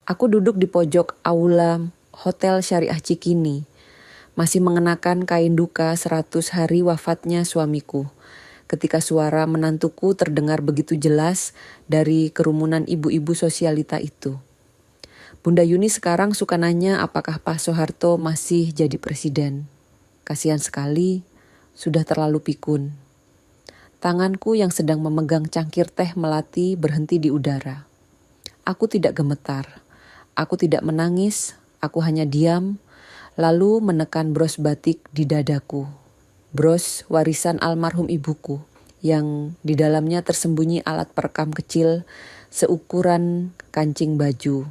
Aku duduk di pojok aula Hotel Syariah Cikini, masih mengenakan kain duka 100 hari wafatnya suamiku. Ketika suara menantuku terdengar begitu jelas dari kerumunan ibu-ibu sosialita itu. Bunda Yuni sekarang suka nanya apakah Pak Soeharto masih jadi presiden. Kasihan sekali, sudah terlalu pikun. Tanganku yang sedang memegang cangkir teh melati berhenti di udara. Aku tidak gemetar, aku tidak menangis, aku hanya diam, lalu menekan bros batik di dadaku. Bros warisan almarhum ibuku, yang di dalamnya tersembunyi alat perekam kecil seukuran kancing baju.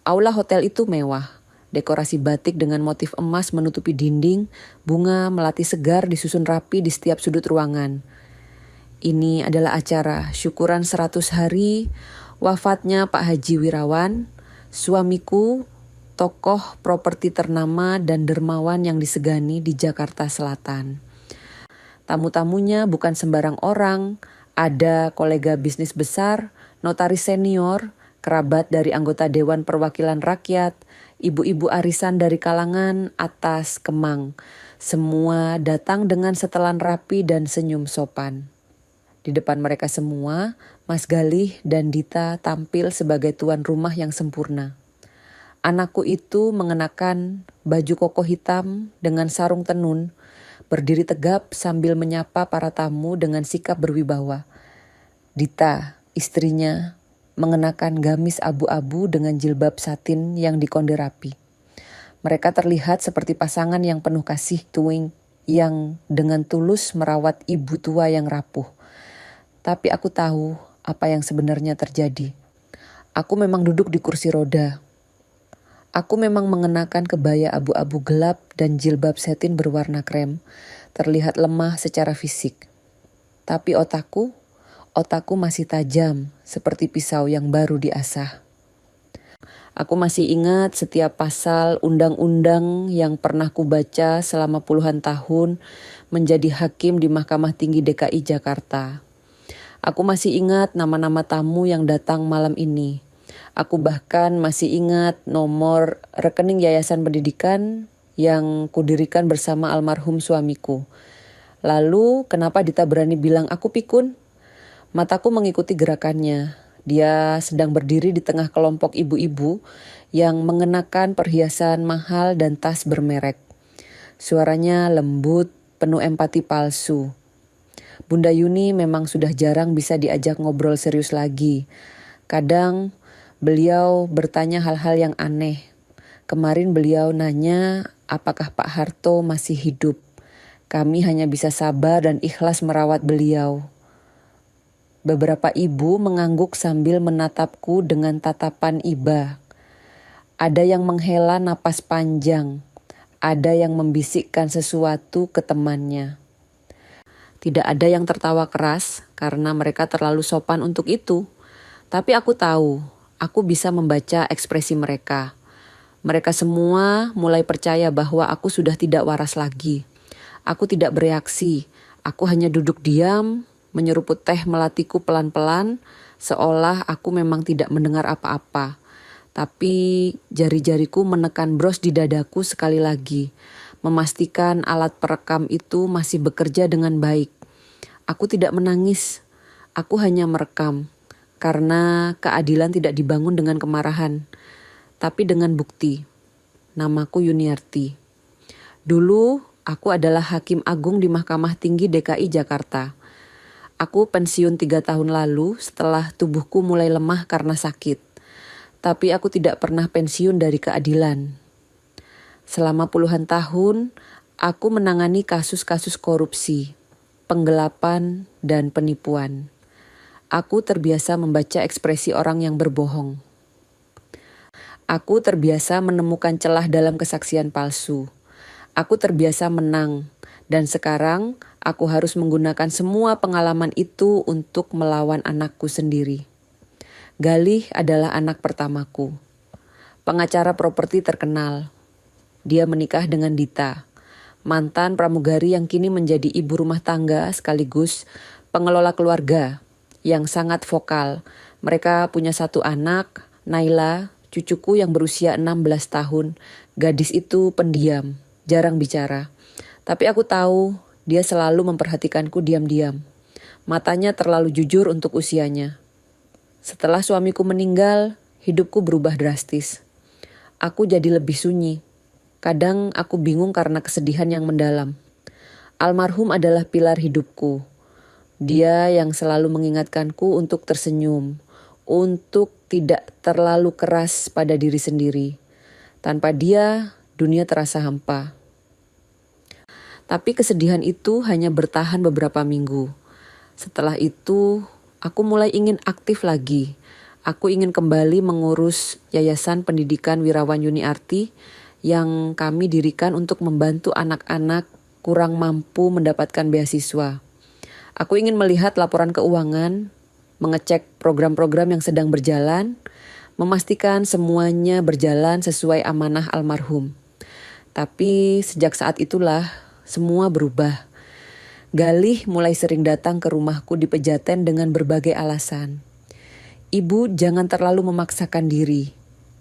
Aula hotel itu mewah, dekorasi batik dengan motif emas menutupi dinding, bunga melati segar disusun rapi di setiap sudut ruangan. Ini adalah acara syukuran 100 hari wafatnya Pak Haji Wirawan, suamiku, tokoh properti ternama dan dermawan yang disegani di Jakarta Selatan. Tamu-tamunya bukan sembarang orang, ada kolega bisnis besar, notaris senior, kerabat dari anggota Dewan Perwakilan Rakyat, ibu-ibu arisan dari kalangan atas Kemang. Semua datang dengan setelan rapi dan senyum sopan. Di depan mereka semua, Mas Galih dan Dita tampil sebagai tuan rumah yang sempurna. Anakku itu mengenakan baju koko hitam dengan sarung tenun, berdiri tegap sambil menyapa para tamu dengan sikap berwibawa. Dita, istrinya, mengenakan gamis abu-abu dengan jilbab satin yang dikonde rapi. Mereka terlihat seperti pasangan yang penuh kasih tuing yang dengan tulus merawat ibu tua yang rapuh. Tapi aku tahu apa yang sebenarnya terjadi. Aku memang duduk di kursi roda. Aku memang mengenakan kebaya abu-abu gelap dan jilbab satin berwarna krem, terlihat lemah secara fisik. Tapi otakku masih tajam seperti pisau yang baru diasah. Aku masih ingat setiap pasal undang-undang yang pernah kubaca selama puluhan tahun menjadi hakim di Mahkamah Tinggi DKI Jakarta. Aku masih ingat nama-nama tamu yang datang malam ini. Aku bahkan masih ingat nomor rekening Yayasan Pendidikan yang kudirikan bersama almarhum suamiku. Lalu kenapa Dita berani bilang aku pikun? Mataku mengikuti gerakannya. Dia sedang berdiri di tengah kelompok ibu-ibu yang mengenakan perhiasan mahal dan tas bermerek. Suaranya lembut, penuh empati palsu. Bunda Yuni memang sudah jarang bisa diajak ngobrol serius lagi. Kadang beliau bertanya hal-hal yang aneh. Kemarin beliau nanya apakah Pak Harto masih hidup. Kami hanya bisa sabar dan ikhlas merawat beliau. Beberapa ibu mengangguk sambil menatapku dengan tatapan iba. Ada yang menghela napas panjang. Ada yang membisikkan sesuatu ke temannya. Tidak ada yang tertawa keras karena mereka terlalu sopan untuk itu. Tapi aku tahu, aku bisa membaca ekspresi mereka. Mereka semua mulai percaya bahwa aku sudah tidak waras lagi. Aku tidak bereaksi, aku hanya duduk diam, menyeruput teh melatiku pelan-pelan, seolah aku memang tidak mendengar apa-apa. Tapi jari-jariku menekan bros di dadaku sekali lagi, memastikan alat perekam itu masih bekerja dengan baik. Aku tidak menangis, aku hanya merekam, karena keadilan tidak dibangun dengan kemarahan, tapi dengan bukti. Namaku Yuniarti. Dulu aku adalah Hakim Agung di Mahkamah Tinggi DKI Jakarta. Aku pensiun 3 tahun lalu setelah tubuhku mulai lemah karena sakit. Tapi aku tidak pernah pensiun dari keadilan. Selama puluhan tahun, aku menangani kasus-kasus korupsi, penggelapan, dan penipuan. Aku terbiasa membaca ekspresi orang yang berbohong. Aku terbiasa menemukan celah dalam kesaksian palsu. Aku terbiasa menang. Dan sekarang aku harus menggunakan semua pengalaman itu untuk melawan anakku sendiri. Galih adalah anak pertamaku. Pengacara properti terkenal. Dia menikah dengan Dita, mantan pramugari yang kini menjadi ibu rumah tangga sekaligus pengelola keluarga yang sangat vokal. Mereka punya 1 anak, Naila, cucuku yang berusia 16 tahun. Gadis itu pendiam, jarang bicara. Tapi aku tahu dia selalu memperhatikanku diam-diam. Matanya terlalu jujur untuk usianya. Setelah suamiku meninggal, hidupku berubah drastis. Aku jadi lebih sunyi. Kadang aku bingung karena kesedihan yang mendalam. Almarhum adalah pilar hidupku. Dia yang selalu mengingatkanku untuk tersenyum, untuk tidak terlalu keras pada diri sendiri. Tanpa dia, dunia terasa hampa. Tapi kesedihan itu hanya bertahan beberapa minggu. Setelah itu, aku mulai ingin aktif lagi. Aku ingin kembali mengurus Yayasan Pendidikan Wirawan Yuniarti yang kami dirikan untuk membantu anak-anak kurang mampu mendapatkan beasiswa. Aku ingin melihat laporan keuangan, mengecek program-program yang sedang berjalan, memastikan semuanya berjalan sesuai amanah almarhum. Tapi sejak saat itulah semua berubah. Galih mulai sering datang ke rumahku di Pejaten dengan berbagai alasan. Ibu, jangan terlalu memaksakan diri.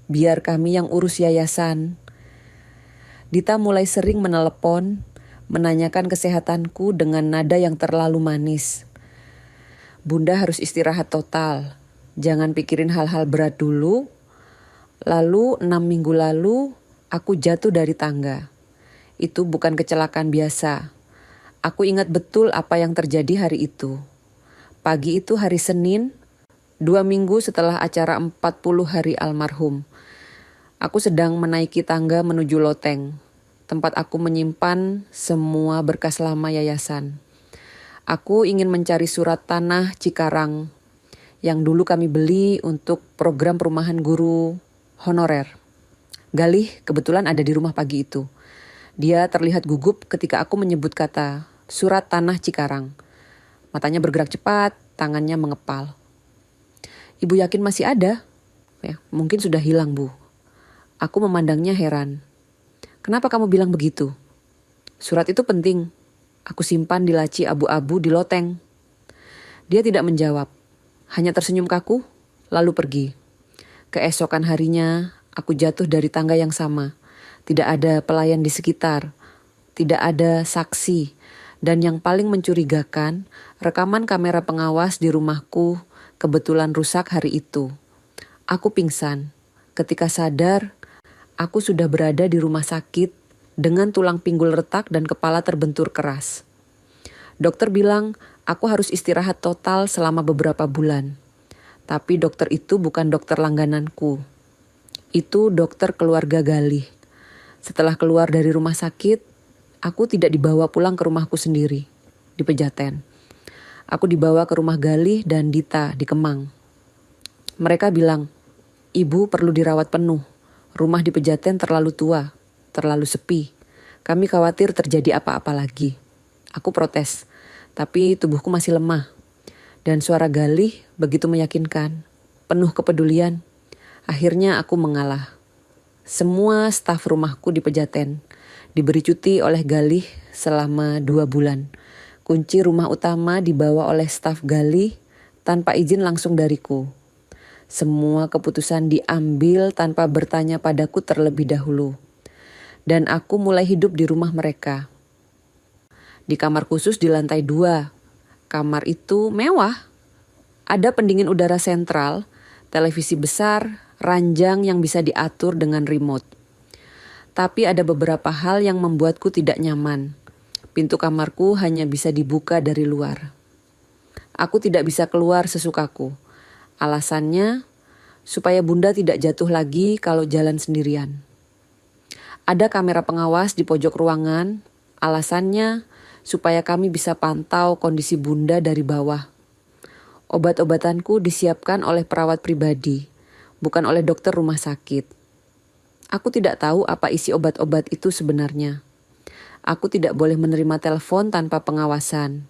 Biar kami yang urus yayasan. Dita mulai sering menelepon, menanyakan kesehatanku dengan nada yang terlalu manis. Bunda harus istirahat total. Jangan pikirin hal-hal berat dulu. Lalu 6 minggu lalu aku jatuh dari tangga. Itu bukan kecelakaan biasa. Aku ingat betul apa yang terjadi hari itu. Pagi itu hari Senin, 2 minggu setelah acara 40 hari almarhum. Aku sedang menaiki tangga menuju loteng, tempat aku menyimpan semua berkas lama yayasan. Aku ingin mencari surat tanah Cikarang yang dulu kami beli untuk program perumahan guru honorer. Galih kebetulan ada di rumah pagi itu. Dia terlihat gugup ketika aku menyebut kata surat tanah Cikarang. Matanya bergerak cepat, tangannya mengepal. Ibu yakin masih ada? Ya, mungkin sudah hilang, Bu. Aku memandangnya heran. Kenapa kamu bilang begitu? Surat itu penting. Aku simpan di laci abu-abu di loteng. Dia tidak menjawab. Hanya tersenyum kaku, lalu pergi. Keesokan harinya, aku jatuh dari tangga yang sama. Tidak ada pelayan di sekitar. Tidak ada saksi. Dan yang paling mencurigakan, rekaman kamera pengawas di rumahku kebetulan rusak hari itu. Aku pingsan. Ketika sadar, aku sudah berada di rumah sakit dengan tulang pinggul retak dan kepala terbentur keras. Dokter bilang aku harus istirahat total selama beberapa bulan. Tapi dokter itu bukan dokter langgananku. Itu dokter keluarga Galih. Setelah keluar dari rumah sakit, aku tidak dibawa pulang ke rumahku sendiri di Pejaten. Aku dibawa ke rumah Galih dan Dita di Kemang. Mereka bilang, ibu perlu dirawat penuh. Rumah di Pejaten terlalu tua, terlalu sepi. Kami khawatir terjadi apa-apa lagi. Aku protes, tapi tubuhku masih lemah. Dan suara Galih begitu meyakinkan, penuh kepedulian. Akhirnya aku mengalah. Semua staf rumahku di Pejaten diberi cuti oleh Galih selama 2 bulan. Kunci rumah utama dibawa oleh staf Galih tanpa izin langsung dariku. Semua keputusan diambil tanpa bertanya padaku terlebih dahulu. Dan aku mulai hidup di rumah mereka. Di kamar khusus di lantai 2. Kamar itu mewah. Ada pendingin udara sentral, televisi besar, ranjang yang bisa diatur dengan remote. Tapi ada beberapa hal yang membuatku tidak nyaman. Pintu kamarku hanya bisa dibuka dari luar. Aku tidak bisa keluar sesukaku. Alasannya, supaya Bunda tidak jatuh lagi kalau jalan sendirian. Ada kamera pengawas di pojok ruangan. Alasannya, supaya kami bisa pantau kondisi Bunda dari bawah. Obat-obatanku disiapkan oleh perawat pribadi, bukan oleh dokter rumah sakit. Aku tidak tahu apa isi obat-obat itu sebenarnya. Aku tidak boleh menerima telepon tanpa pengawasan.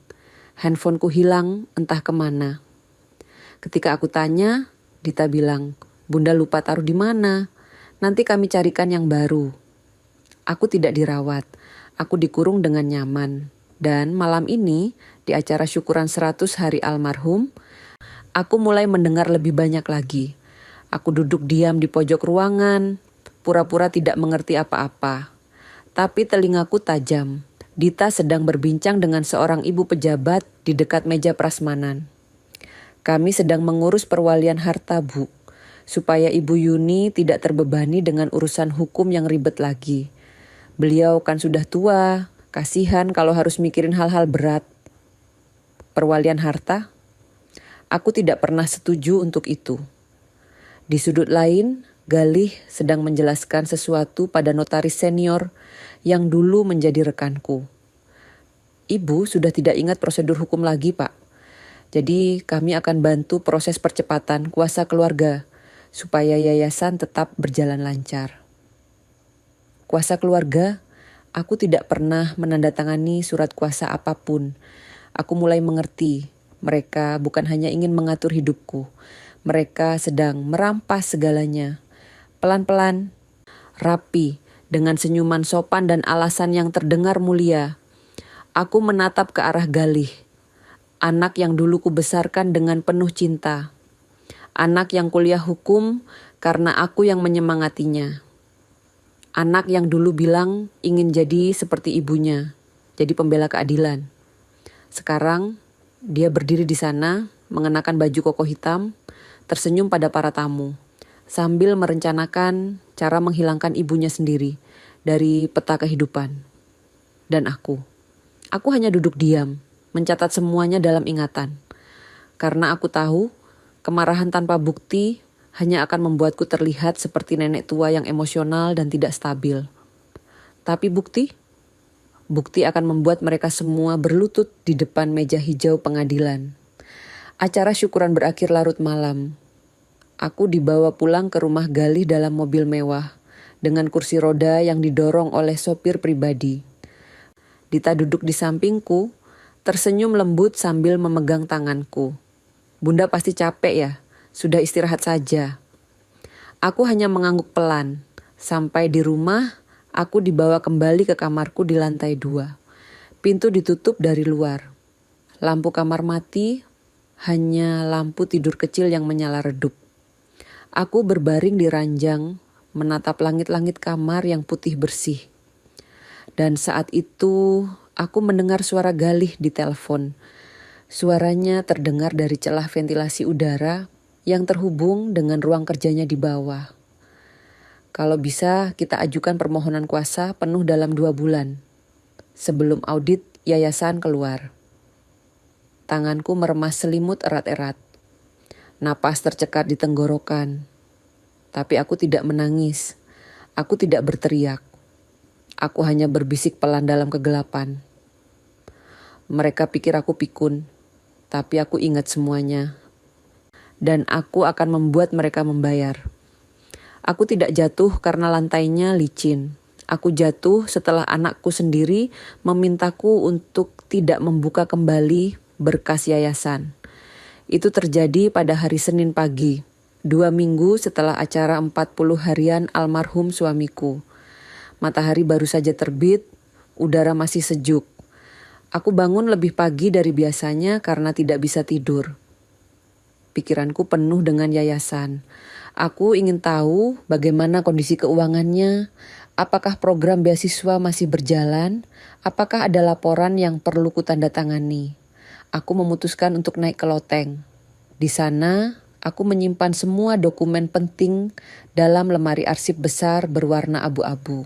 Handphoneku hilang entah kemana. Ketika aku tanya, Dita bilang, Bunda lupa taruh di mana. Nanti kami carikan yang baru. Aku tidak dirawat. Aku dikurung dengan nyaman. Dan malam ini, di acara syukuran 100 hari almarhum, aku mulai mendengar lebih banyak lagi. Aku duduk diam di pojok ruangan, pura-pura tidak mengerti apa-apa. Tapi telingaku tajam. Dita sedang berbincang dengan seorang ibu pejabat di dekat meja prasmanan. Kami sedang mengurus perwalian harta, Bu, supaya Ibu Yuni tidak terbebani dengan urusan hukum yang ribet lagi. Beliau kan sudah tua, kasihan kalau harus mikirin hal-hal berat. Perwalian harta? Aku tidak pernah setuju untuk itu. Di sudut lain, Galih sedang menjelaskan sesuatu pada notaris senior yang dulu menjadi rekanku. Ibu sudah tidak ingat prosedur hukum lagi, Pak. Jadi kami akan bantu proses percepatan kuasa keluarga supaya yayasan tetap berjalan lancar. Kuasa keluarga? Aku tidak pernah menandatangani surat kuasa apapun. Aku mulai mengerti, mereka bukan hanya ingin mengatur hidupku. Mereka sedang merampas segalanya. Pelan-pelan, rapi, dengan senyuman sopan dan alasan yang terdengar mulia. Aku menatap ke arah Galih, anak yang dulu kubesarkan dengan penuh cinta. Anak yang kuliah hukum karena aku yang menyemangatinya. Anak yang dulu bilang ingin jadi seperti ibunya, jadi pembela keadilan. Sekarang dia berdiri di sana, mengenakan baju koko hitam, tersenyum pada para tamu, sambil merencanakan cara menghilangkan ibunya sendiri dari peta kehidupan. Dan aku hanya duduk diam, mencatat semuanya dalam ingatan. Karena aku tahu, kemarahan tanpa bukti hanya akan membuatku terlihat seperti nenek tua yang emosional dan tidak stabil. Tapi bukti akan membuat mereka semua berlutut di depan meja hijau pengadilan. Acara syukuran berakhir larut malam. Aku dibawa pulang ke rumah Galih dalam mobil mewah, dengan kursi roda yang didorong oleh sopir pribadi. Dita duduk di sampingku, tersenyum lembut sambil memegang tanganku. Bunda pasti capek ya, sudah istirahat saja. Aku hanya mengangguk pelan. Sampai di rumah, aku dibawa kembali ke kamarku di lantai 2. Pintu ditutup dari luar. Lampu kamar mati, hanya lampu tidur kecil yang menyala redup. Aku berbaring di ranjang, menatap langit-langit kamar yang putih bersih. Dan saat itu, aku mendengar suara Galih di telepon. Suaranya terdengar dari celah ventilasi udara yang terhubung dengan ruang kerjanya di bawah. Kalau bisa, kita ajukan permohonan kuasa penuh dalam 2 bulan. Sebelum audit yayasan keluar. Tanganku meremas selimut erat-erat. Napas tercekat di tenggorokan. Tapi aku tidak menangis. Aku tidak berteriak. Aku hanya berbisik pelan dalam kegelapan. Mereka pikir aku pikun. Tapi aku ingat semuanya. Dan aku akan membuat mereka membayar. Aku tidak jatuh karena lantainya licin. Aku jatuh setelah anakku sendiri memintaku untuk tidak membuka kembali berkas yayasan. Itu terjadi pada hari Senin pagi, 2 minggu setelah acara 40 harian almarhum suamiku. Matahari baru saja terbit, udara masih sejuk. Aku bangun lebih pagi dari biasanya karena tidak bisa tidur. Pikiranku penuh dengan yayasan. Aku ingin tahu bagaimana kondisi keuangannya, apakah program beasiswa masih berjalan, apakah ada laporan yang perlu kutandatangani. Aku memutuskan untuk naik ke loteng. Di sana, aku menyimpan semua dokumen penting dalam lemari arsip besar berwarna abu-abu.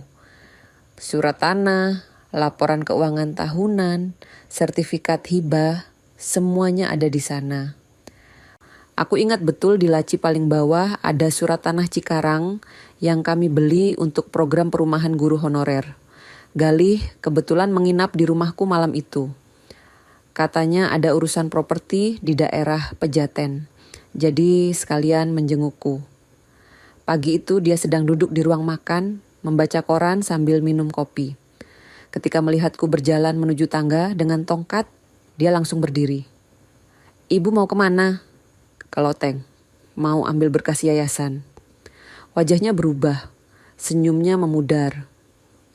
Surat tanah, laporan keuangan tahunan, sertifikat hibah, semuanya ada di sana. Aku ingat betul di laci paling bawah ada surat tanah Cikarang yang kami beli untuk program perumahan guru honorer. Galih kebetulan menginap di rumahku malam itu. Katanya ada urusan properti di daerah Pejaten, jadi sekalian menjengukku. Pagi itu dia sedang duduk di ruang makan, membaca koran sambil minum kopi. Ketika melihatku berjalan menuju tangga dengan tongkat, dia langsung berdiri. Ibu mau kemana? Ke loteng, mau ambil berkas yayasan. Wajahnya berubah, senyumnya memudar.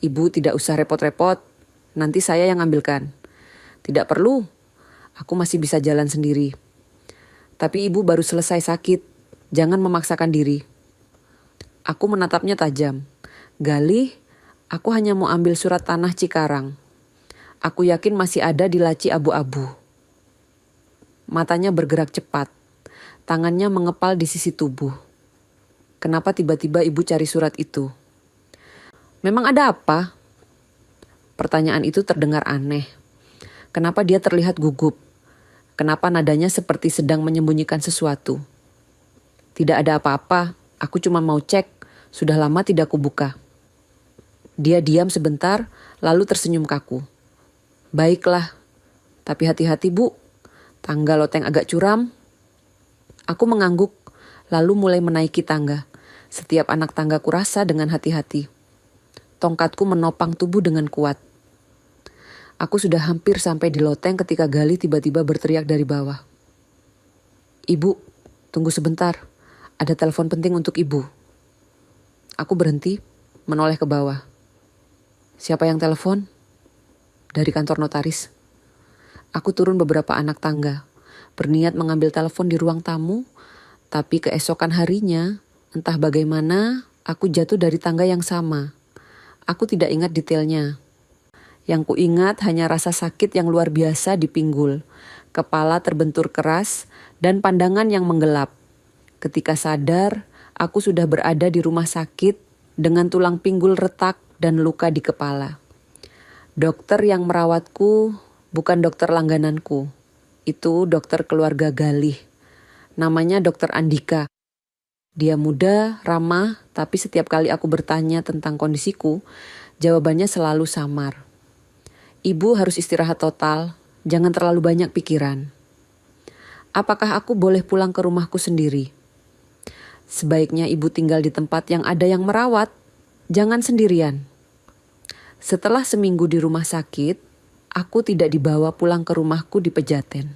Ibu tidak usah repot-repot, nanti saya yang ambilkan. Tidak perlu, aku masih bisa jalan sendiri. Tapi ibu baru selesai sakit, Jangan memaksakan diri. Aku menatapnya tajam. Galih, aku hanya mau ambil surat tanah Cikarang. Aku yakin masih ada di laci abu-abu. Matanya bergerak cepat. Tangannya mengepal di sisi tubuh. Kenapa tiba-tiba ibu cari surat itu? Memang ada apa? Pertanyaan itu terdengar aneh. Kenapa dia terlihat gugup? Kenapa nadanya seperti sedang menyembunyikan sesuatu? Tidak ada apa-apa, aku cuma mau cek. Sudah lama tidak kubuka. Dia diam sebentar, lalu tersenyum kaku. Baiklah, tapi hati-hati Bu. Tangga loteng agak curam. Aku mengangguk, lalu mulai menaiki tangga. Setiap anak tangga kurasa dengan hati-hati. Tongkatku menopang tubuh dengan kuat. Aku sudah hampir sampai di loteng ketika Galih tiba-tiba berteriak dari bawah. Ibu, tunggu sebentar. Ada telepon penting untuk ibu. Aku berhenti, menoleh ke bawah. Siapa yang telepon? Dari kantor notaris. Aku turun beberapa anak tangga, berniat mengambil telepon di ruang tamu, tapi keesokan harinya, entah bagaimana, aku jatuh dari tangga yang sama. Aku tidak ingat detailnya. Yang kuingat hanya rasa sakit yang luar biasa di pinggul, kepala terbentur keras, dan pandangan yang menggelap. Ketika sadar, aku sudah berada di rumah sakit dengan tulang pinggul retak dan luka di kepala. Dokter yang merawatku bukan dokter langgananku. Itu dokter keluarga Galih. Namanya Dokter Andika. Dia muda, ramah, tapi setiap kali aku bertanya tentang kondisiku, jawabannya selalu samar. Ibu harus istirahat total, jangan terlalu banyak pikiran. Apakah aku boleh pulang ke rumahku sendiri? Sebaiknya ibu tinggal di tempat yang ada yang merawat, jangan sendirian. Setelah seminggu di rumah sakit, aku tidak dibawa pulang ke rumahku di Pejaten.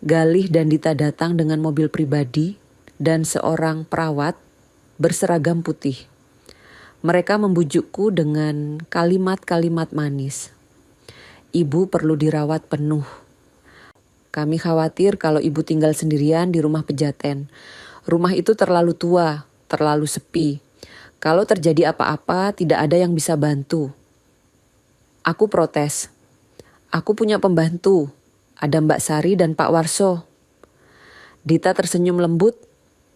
Galih dan Dita datang dengan mobil pribadi dan seorang perawat berseragam putih. Mereka membujukku dengan kalimat-kalimat manis. Ibu perlu dirawat penuh. Kami khawatir kalau ibu tinggal sendirian di rumah Pejaten. Rumah itu terlalu tua, terlalu sepi. Kalau terjadi apa-apa, tidak ada yang bisa bantu. Aku protes. Aku punya pembantu. Ada Mbak Sari dan Pak Warso. Dita tersenyum lembut,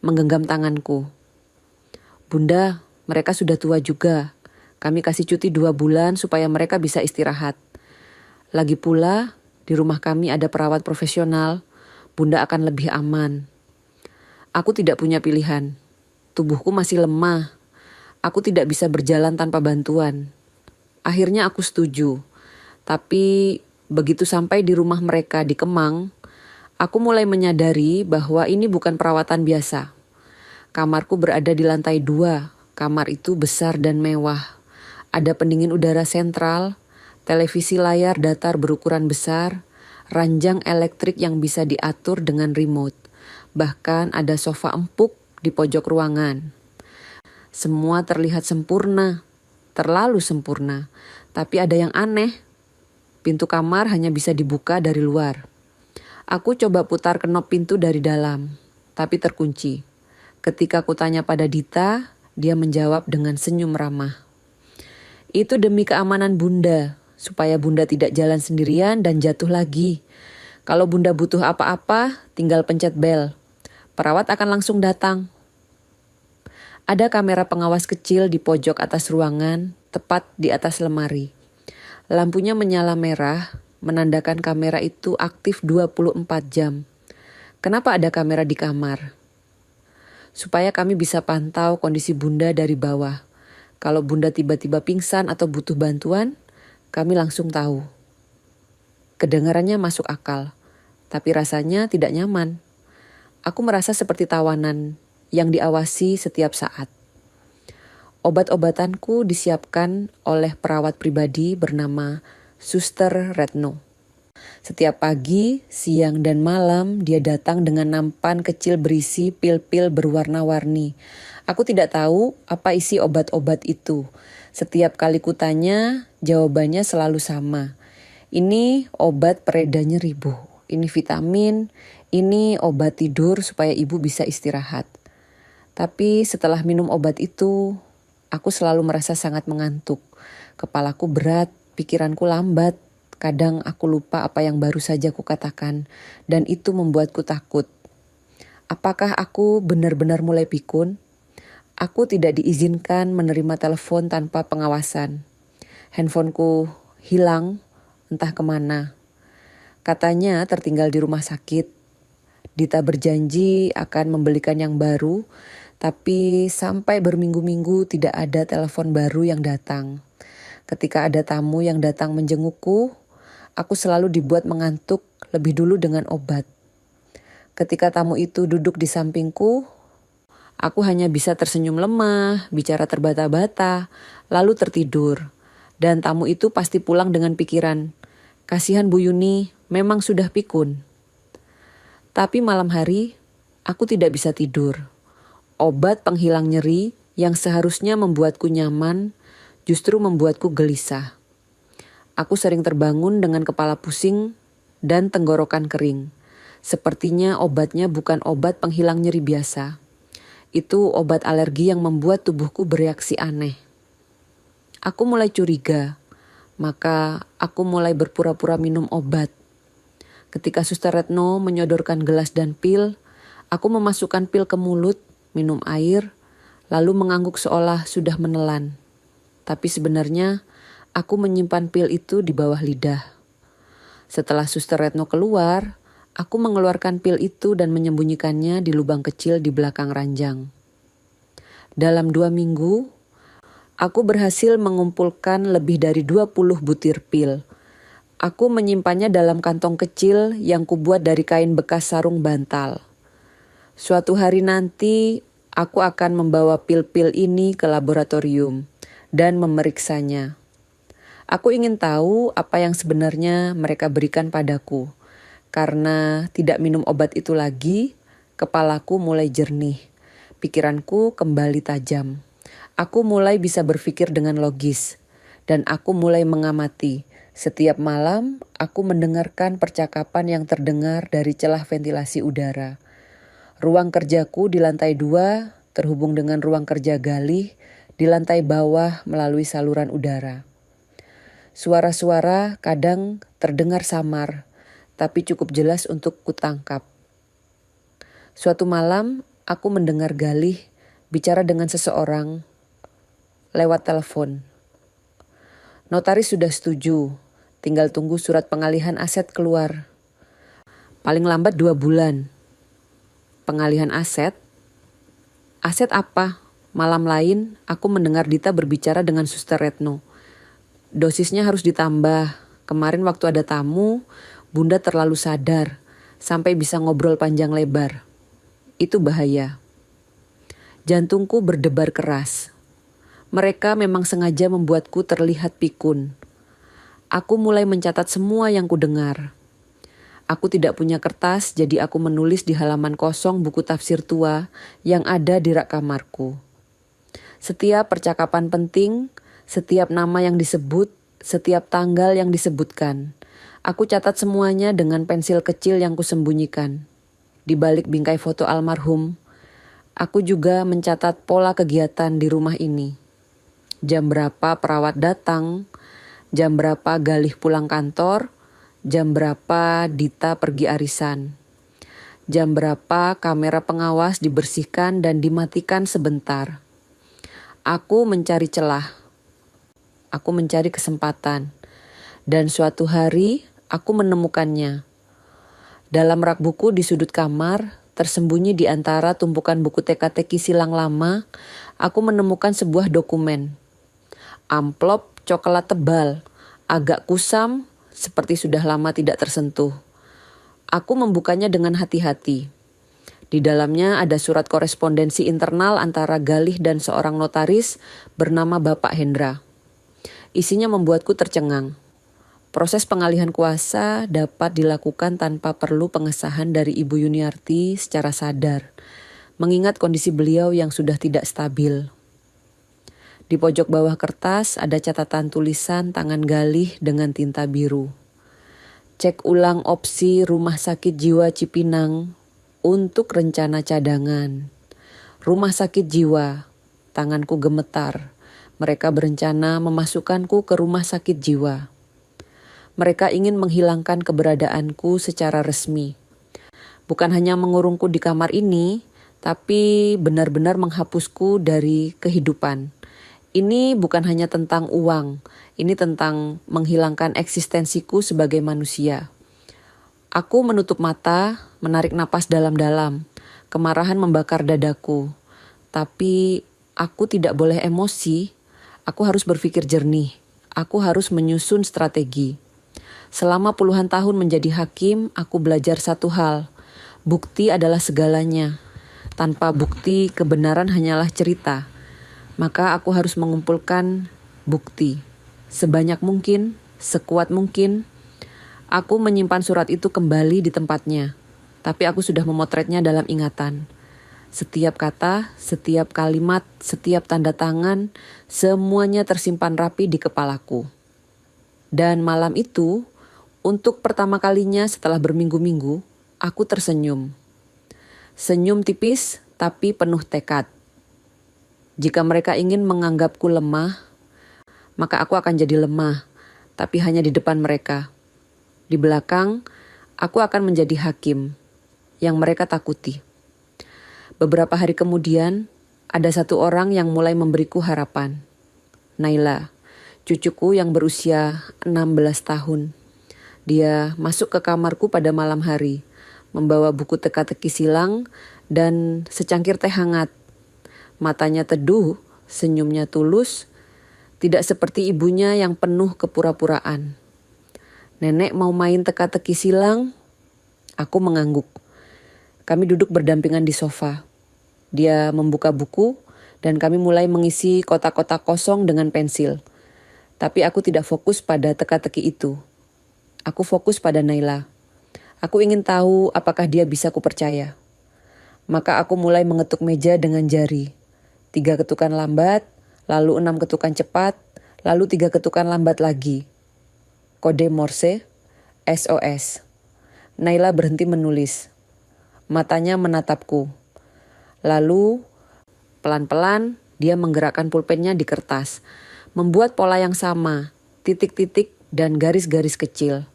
menggenggam tanganku. Bunda, mereka sudah tua juga. Kami kasih cuti 2 bulan supaya mereka bisa istirahat. Lagi pula, di rumah kami ada perawat profesional. Bunda akan lebih aman. Aku tidak punya pilihan. Tubuhku masih lemah. Aku tidak bisa berjalan tanpa bantuan. Akhirnya aku setuju. Tapi begitu sampai di rumah mereka di Kemang, aku mulai menyadari bahwa ini bukan perawatan biasa. Kamarku berada di lantai 2. Kamar itu besar dan mewah. Ada pendingin udara sentral, televisi layar datar berukuran besar, ranjang elektrik yang bisa diatur dengan remote. Bahkan ada sofa empuk di pojok ruangan. Semua terlihat sempurna, terlalu sempurna. Tapi ada yang aneh. Pintu kamar hanya bisa dibuka dari luar. Aku coba putar knop pintu dari dalam, tapi terkunci. Ketika aku tanya pada Dita, dia menjawab dengan senyum ramah. Itu demi keamanan Bunda, supaya Bunda tidak jalan sendirian dan jatuh lagi. Kalau Bunda butuh apa-apa, tinggal pencet bel. Perawat akan langsung datang. Ada kamera pengawas kecil di pojok atas ruangan, tepat di atas lemari. Lampunya menyala merah, menandakan kamera itu aktif 24 jam. Kenapa ada kamera di kamar? Supaya kami bisa pantau kondisi Bunda dari bawah. Kalau Bunda tiba-tiba pingsan atau butuh bantuan, kami langsung tahu. Kedengarannya masuk akal, tapi rasanya tidak nyaman. Aku merasa seperti tawanan yang diawasi setiap saat. Obat-obatanku disiapkan oleh perawat pribadi bernama Suster Retno. Setiap pagi, siang, dan malam dia datang dengan nampan kecil berisi pil-pil berwarna-warni. Aku tidak tahu apa isi obat-obat itu. Setiap kali kutanya, jawabannya selalu sama. Ini obat pereda nyeri, Bu. Ini vitamin, ini obat tidur supaya ibu bisa istirahat. Tapi setelah minum obat itu, aku selalu merasa sangat mengantuk. Kepalaku berat, pikiranku lambat. Kadang aku lupa apa yang baru saja kukatakan, dan itu membuatku takut. Apakah aku benar-benar mulai pikun? Aku tidak diizinkan menerima telepon tanpa pengawasan. Handphoneku hilang, entah kemana. Katanya tertinggal di rumah sakit. Dita berjanji akan membelikan yang baru, tapi sampai berminggu-minggu tidak ada telepon baru yang datang. Ketika ada tamu yang datang menjengukku, aku selalu dibuat mengantuk lebih dulu dengan obat. Ketika tamu itu duduk di sampingku, aku hanya bisa tersenyum lemah, bicara terbata-bata, lalu tertidur. Dan tamu itu pasti pulang dengan pikiran, kasihan Bu Yuni, memang sudah pikun. Tapi malam hari, aku tidak bisa tidur. Obat penghilang nyeri yang seharusnya membuatku nyaman, justru membuatku gelisah. Aku sering terbangun dengan kepala pusing dan tenggorokan kering. Sepertinya obatnya bukan obat penghilang nyeri biasa. Itu obat alergi yang membuat tubuhku bereaksi aneh. Aku mulai curiga, maka aku mulai berpura-pura minum obat. Ketika Suster Retno menyodorkan gelas dan pil, aku memasukkan pil ke mulut, minum air, lalu mengangguk seolah sudah menelan. Tapi sebenarnya aku menyimpan pil itu di bawah lidah. Setelah Suster Retno keluar, aku mengeluarkan pil itu dan menyembunyikannya di lubang kecil di belakang ranjang. Dalam 2 minggu, aku berhasil mengumpulkan lebih dari 20 butir pil. Aku menyimpannya dalam kantong kecil yang kubuat dari kain bekas sarung bantal. Suatu hari nanti, aku akan membawa pil-pil ini ke laboratorium dan memeriksanya. Aku ingin tahu apa yang sebenarnya mereka berikan padaku. Karena tidak minum obat itu lagi, kepalaku mulai jernih. Pikiranku kembali tajam. Aku mulai bisa berpikir dengan logis. Dan aku mulai mengamati. Setiap malam, aku mendengarkan percakapan yang terdengar dari celah ventilasi udara. Ruang kerjaku di lantai 2 terhubung dengan ruang kerja Galih di lantai bawah melalui saluran udara. Suara-suara kadang terdengar samar, tapi cukup jelas untuk kutangkap. Suatu malam, aku mendengar Galih bicara dengan seseorang lewat telepon. Notaris sudah setuju, tinggal tunggu surat pengalihan aset keluar. Paling lambat 2 bulan. Pengalihan aset? Aset apa? Malam lain, aku mendengar Dita berbicara dengan Suster Retno. Dosisnya harus ditambah. Kemarin waktu ada tamu, Bunda terlalu sadar, sampai bisa ngobrol panjang lebar. Itu bahaya. Jantungku berdebar keras. Mereka memang sengaja membuatku terlihat pikun. Aku mulai mencatat semua yang kudengar. Aku tidak punya kertas, jadi aku menulis di halaman kosong buku tafsir tua yang ada di rak kamarku. Setiap percakapan penting, setiap nama yang disebut, setiap tanggal yang disebutkan. Aku catat semuanya dengan pensil kecil yang kusembunyikan. Di balik bingkai foto almarhum, aku juga mencatat pola kegiatan di rumah ini. Jam berapa perawat datang, jam berapa Galih pulang kantor, jam berapa Dita pergi arisan. Jam berapa kamera pengawas dibersihkan dan dimatikan sebentar. Aku mencari celah. Aku mencari kesempatan. Dan suatu hari aku menemukannya. Dalam rak buku di sudut kamar, tersembunyi di antara tumpukan buku teka-teki silang lama, aku menemukan sebuah dokumen. Amplop coklat tebal, agak kusam, seperti sudah lama tidak tersentuh. Aku membukanya dengan hati-hati. Di dalamnya ada surat korespondensi internal antara Galih dan seorang notaris bernama Bapak Hendra. Isinya membuatku tercengang. Proses pengalihan kuasa dapat dilakukan tanpa perlu pengesahan dari Ibu Yuniarti secara sadar, mengingat kondisi beliau yang sudah tidak stabil. Di pojok bawah kertas ada catatan tulisan tangan Galih dengan tinta biru. Cek ulang opsi Rumah Sakit Jiwa Cipinang untuk rencana cadangan. Rumah sakit jiwa. Tanganku gemetar. Mereka berencana memasukkanku ke rumah sakit jiwa. Mereka ingin menghilangkan keberadaanku secara resmi. Bukan hanya mengurungku di kamar ini, tapi benar-benar menghapusku dari kehidupan. Ini bukan hanya tentang uang, ini tentang menghilangkan eksistensiku sebagai manusia. Aku menutup mata, menarik napas dalam-dalam. Kemarahan membakar dadaku. Tapi aku tidak boleh emosi. Aku harus berpikir jernih. Aku harus menyusun strategi. Selama puluhan tahun menjadi hakim, aku belajar satu hal. Bukti adalah segalanya. Tanpa bukti, kebenaran hanyalah cerita. Maka aku harus mengumpulkan bukti. Sebanyak mungkin, sekuat mungkin. Aku menyimpan surat itu kembali di tempatnya. Tapi aku sudah memotretnya dalam ingatan. Setiap kata, setiap kalimat, setiap tanda tangan, semuanya tersimpan rapi di kepalaku. Dan malam itu, untuk pertama kalinya setelah berminggu-minggu, aku tersenyum. Senyum tipis, tapi penuh tekad. Jika mereka ingin menganggapku lemah, maka aku akan jadi lemah, tapi hanya di depan mereka. Di belakang, aku akan menjadi hakim yang mereka takuti. Beberapa hari kemudian, ada satu orang yang mulai memberiku harapan. Naila, cucuku yang berusia 16 tahun. Dia masuk ke kamarku pada malam hari, membawa buku teka-teki silang dan secangkir teh hangat. Matanya teduh, senyumnya tulus, tidak seperti ibunya yang penuh kepura-puraan. Nenek mau main teka-teki silang? Aku mengangguk. Kami duduk berdampingan di sofa. Dia membuka buku dan kami mulai mengisi kotak-kotak kosong dengan pensil. Tapi aku tidak fokus pada teka-teki itu. Aku fokus pada Naila. Aku ingin tahu apakah dia bisa kupercaya. Maka aku mulai mengetuk meja dengan jari. 3 ketukan lambat, lalu 6 ketukan cepat, lalu 3 ketukan lambat lagi. Kode Morse, SOS. Naila berhenti menulis. Matanya menatapku. Lalu, pelan-pelan dia menggerakkan pulpennya di kertas. Membuat pola yang sama, titik-titik dan garis-garis kecil.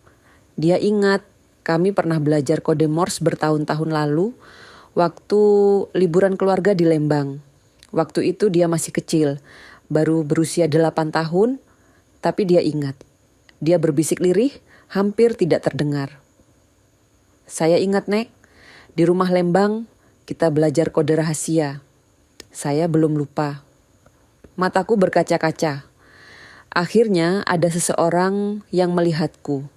Dia ingat, kami pernah belajar kode Morse bertahun-tahun lalu, waktu liburan keluarga di Lembang. Waktu itu dia masih kecil, baru berusia 8 tahun, tapi dia ingat. Dia berbisik lirih, hampir tidak terdengar. Saya ingat, Nek, di rumah Lembang kita belajar kode rahasia. Saya belum lupa. Mataku berkaca-kaca. Akhirnya ada seseorang yang melihatku.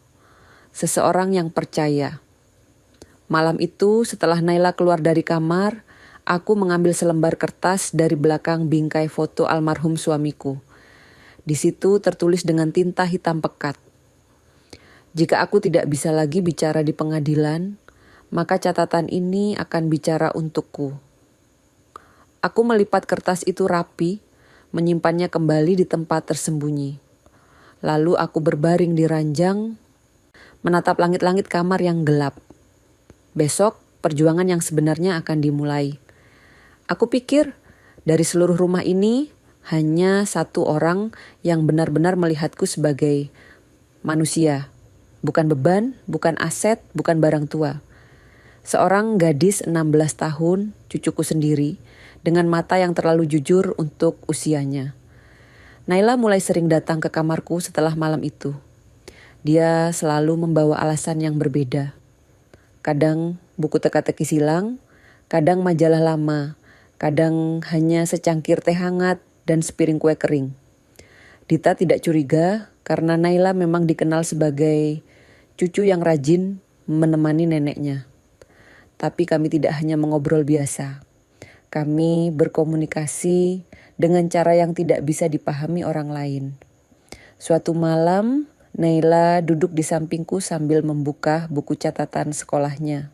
Seseorang yang percaya. Malam itu setelah Naila keluar dari kamar, aku mengambil selembar kertas dari belakang bingkai foto almarhum suamiku. Di situ tertulis dengan tinta hitam pekat. Jika aku tidak bisa lagi bicara di pengadilan, maka catatan ini akan bicara untukku. Aku melipat kertas itu rapi, menyimpannya kembali di tempat tersembunyi. Lalu aku berbaring di ranjang, menatap langit-langit kamar yang gelap. Besok, perjuangan yang sebenarnya akan dimulai. Aku pikir dari seluruh rumah ini hanya satu orang yang benar-benar melihatku sebagai manusia. Bukan beban, bukan aset, bukan barang tua. Seorang gadis 16 tahun, cucuku sendiri, dengan mata yang terlalu jujur untuk usianya. Naila mulai sering datang ke kamarku setelah malam itu. Dia selalu membawa alasan yang berbeda. Kadang buku teka-teki silang, kadang majalah lama, kadang hanya secangkir teh hangat dan sepiring kue kering. Dita tidak curiga karena Naila memang dikenal sebagai cucu yang rajin menemani neneknya. Tapi kami tidak hanya mengobrol biasa. Kami berkomunikasi dengan cara yang tidak bisa dipahami orang lain. Suatu malam, Naila duduk di sampingku sambil membuka buku catatan sekolahnya.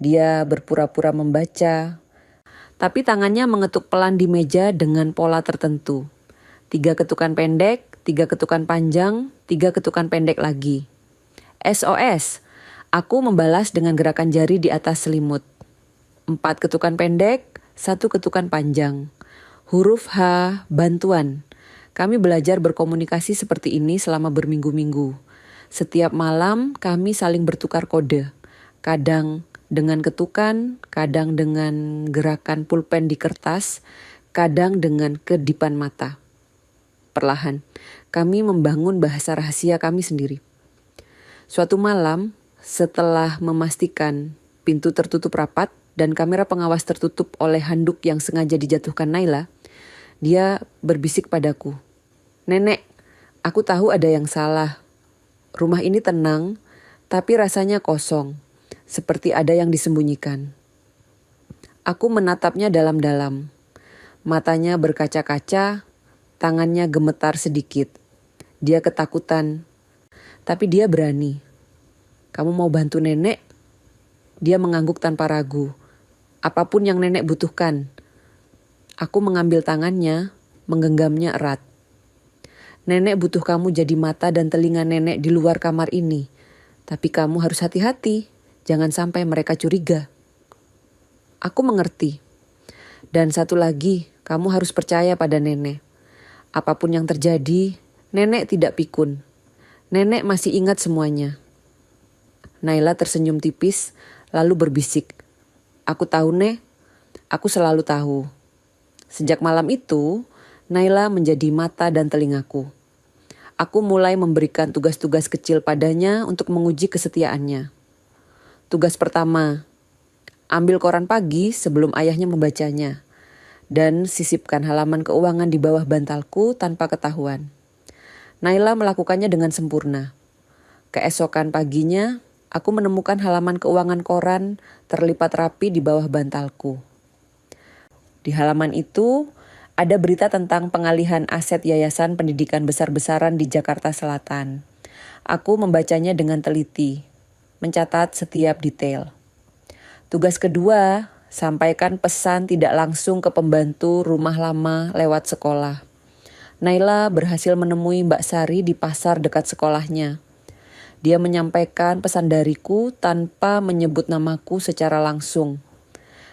Dia berpura-pura membaca, tapi tangannya mengetuk pelan di meja dengan pola tertentu. 3 ketukan pendek, 3 ketukan panjang, 3 ketukan pendek lagi. SOS, aku membalas dengan gerakan jari di atas selimut. 4 ketukan pendek, Satu ketukan panjang. Huruf H, bantuan. Kami belajar berkomunikasi seperti ini selama berminggu-minggu. Setiap malam kami saling bertukar kode. Kadang dengan ketukan, kadang dengan gerakan pulpen di kertas, kadang dengan kedipan mata. Perlahan, kami membangun bahasa rahasia kami sendiri. Suatu malam, setelah memastikan pintu tertutup rapat dan kamera pengawas tertutup oleh handuk yang sengaja dijatuhkan Naila, dia berbisik padaku, "Nenek, aku tahu ada yang salah. Rumah ini tenang, tapi rasanya kosong, seperti ada yang disembunyikan." Aku menatapnya dalam-dalam. Matanya berkaca-kaca, tangannya gemetar sedikit. Dia ketakutan, tapi dia berani. "Kamu mau bantu nenek?" Dia mengangguk tanpa ragu. "Apapun yang nenek butuhkan." Aku mengambil tangannya, menggenggamnya erat. "Nenek butuh kamu jadi mata dan telinga nenek di luar kamar ini. Tapi kamu harus hati-hati, jangan sampai mereka curiga." Aku mengerti. "Dan satu lagi, kamu harus percaya pada nenek. Apapun yang terjadi, nenek tidak pikun. Nenek masih ingat semuanya." Naila tersenyum tipis, lalu berbisik, "Aku tahu, Nek. Aku selalu tahu." Sejak malam itu, Naila menjadi mata dan telingaku. Aku mulai memberikan tugas-tugas kecil padanya untuk menguji kesetiaannya. Tugas pertama, ambil koran pagi sebelum ayahnya membacanya, dan sisipkan halaman keuangan di bawah bantalku tanpa ketahuan. Naila melakukannya dengan sempurna. Keesokan paginya, aku menemukan halaman keuangan koran terlipat rapi di bawah bantalku. Di halaman itu, ada berita tentang pengalihan aset Yayasan Pendidikan Besar-besaran di Jakarta Selatan. Aku membacanya dengan teliti, mencatat setiap detail. Tugas kedua, sampaikan pesan tidak langsung ke pembantu rumah lama lewat sekolah. Naila berhasil menemui Mbak Sari di pasar dekat sekolahnya. Dia menyampaikan pesan dariku tanpa menyebut namaku secara langsung.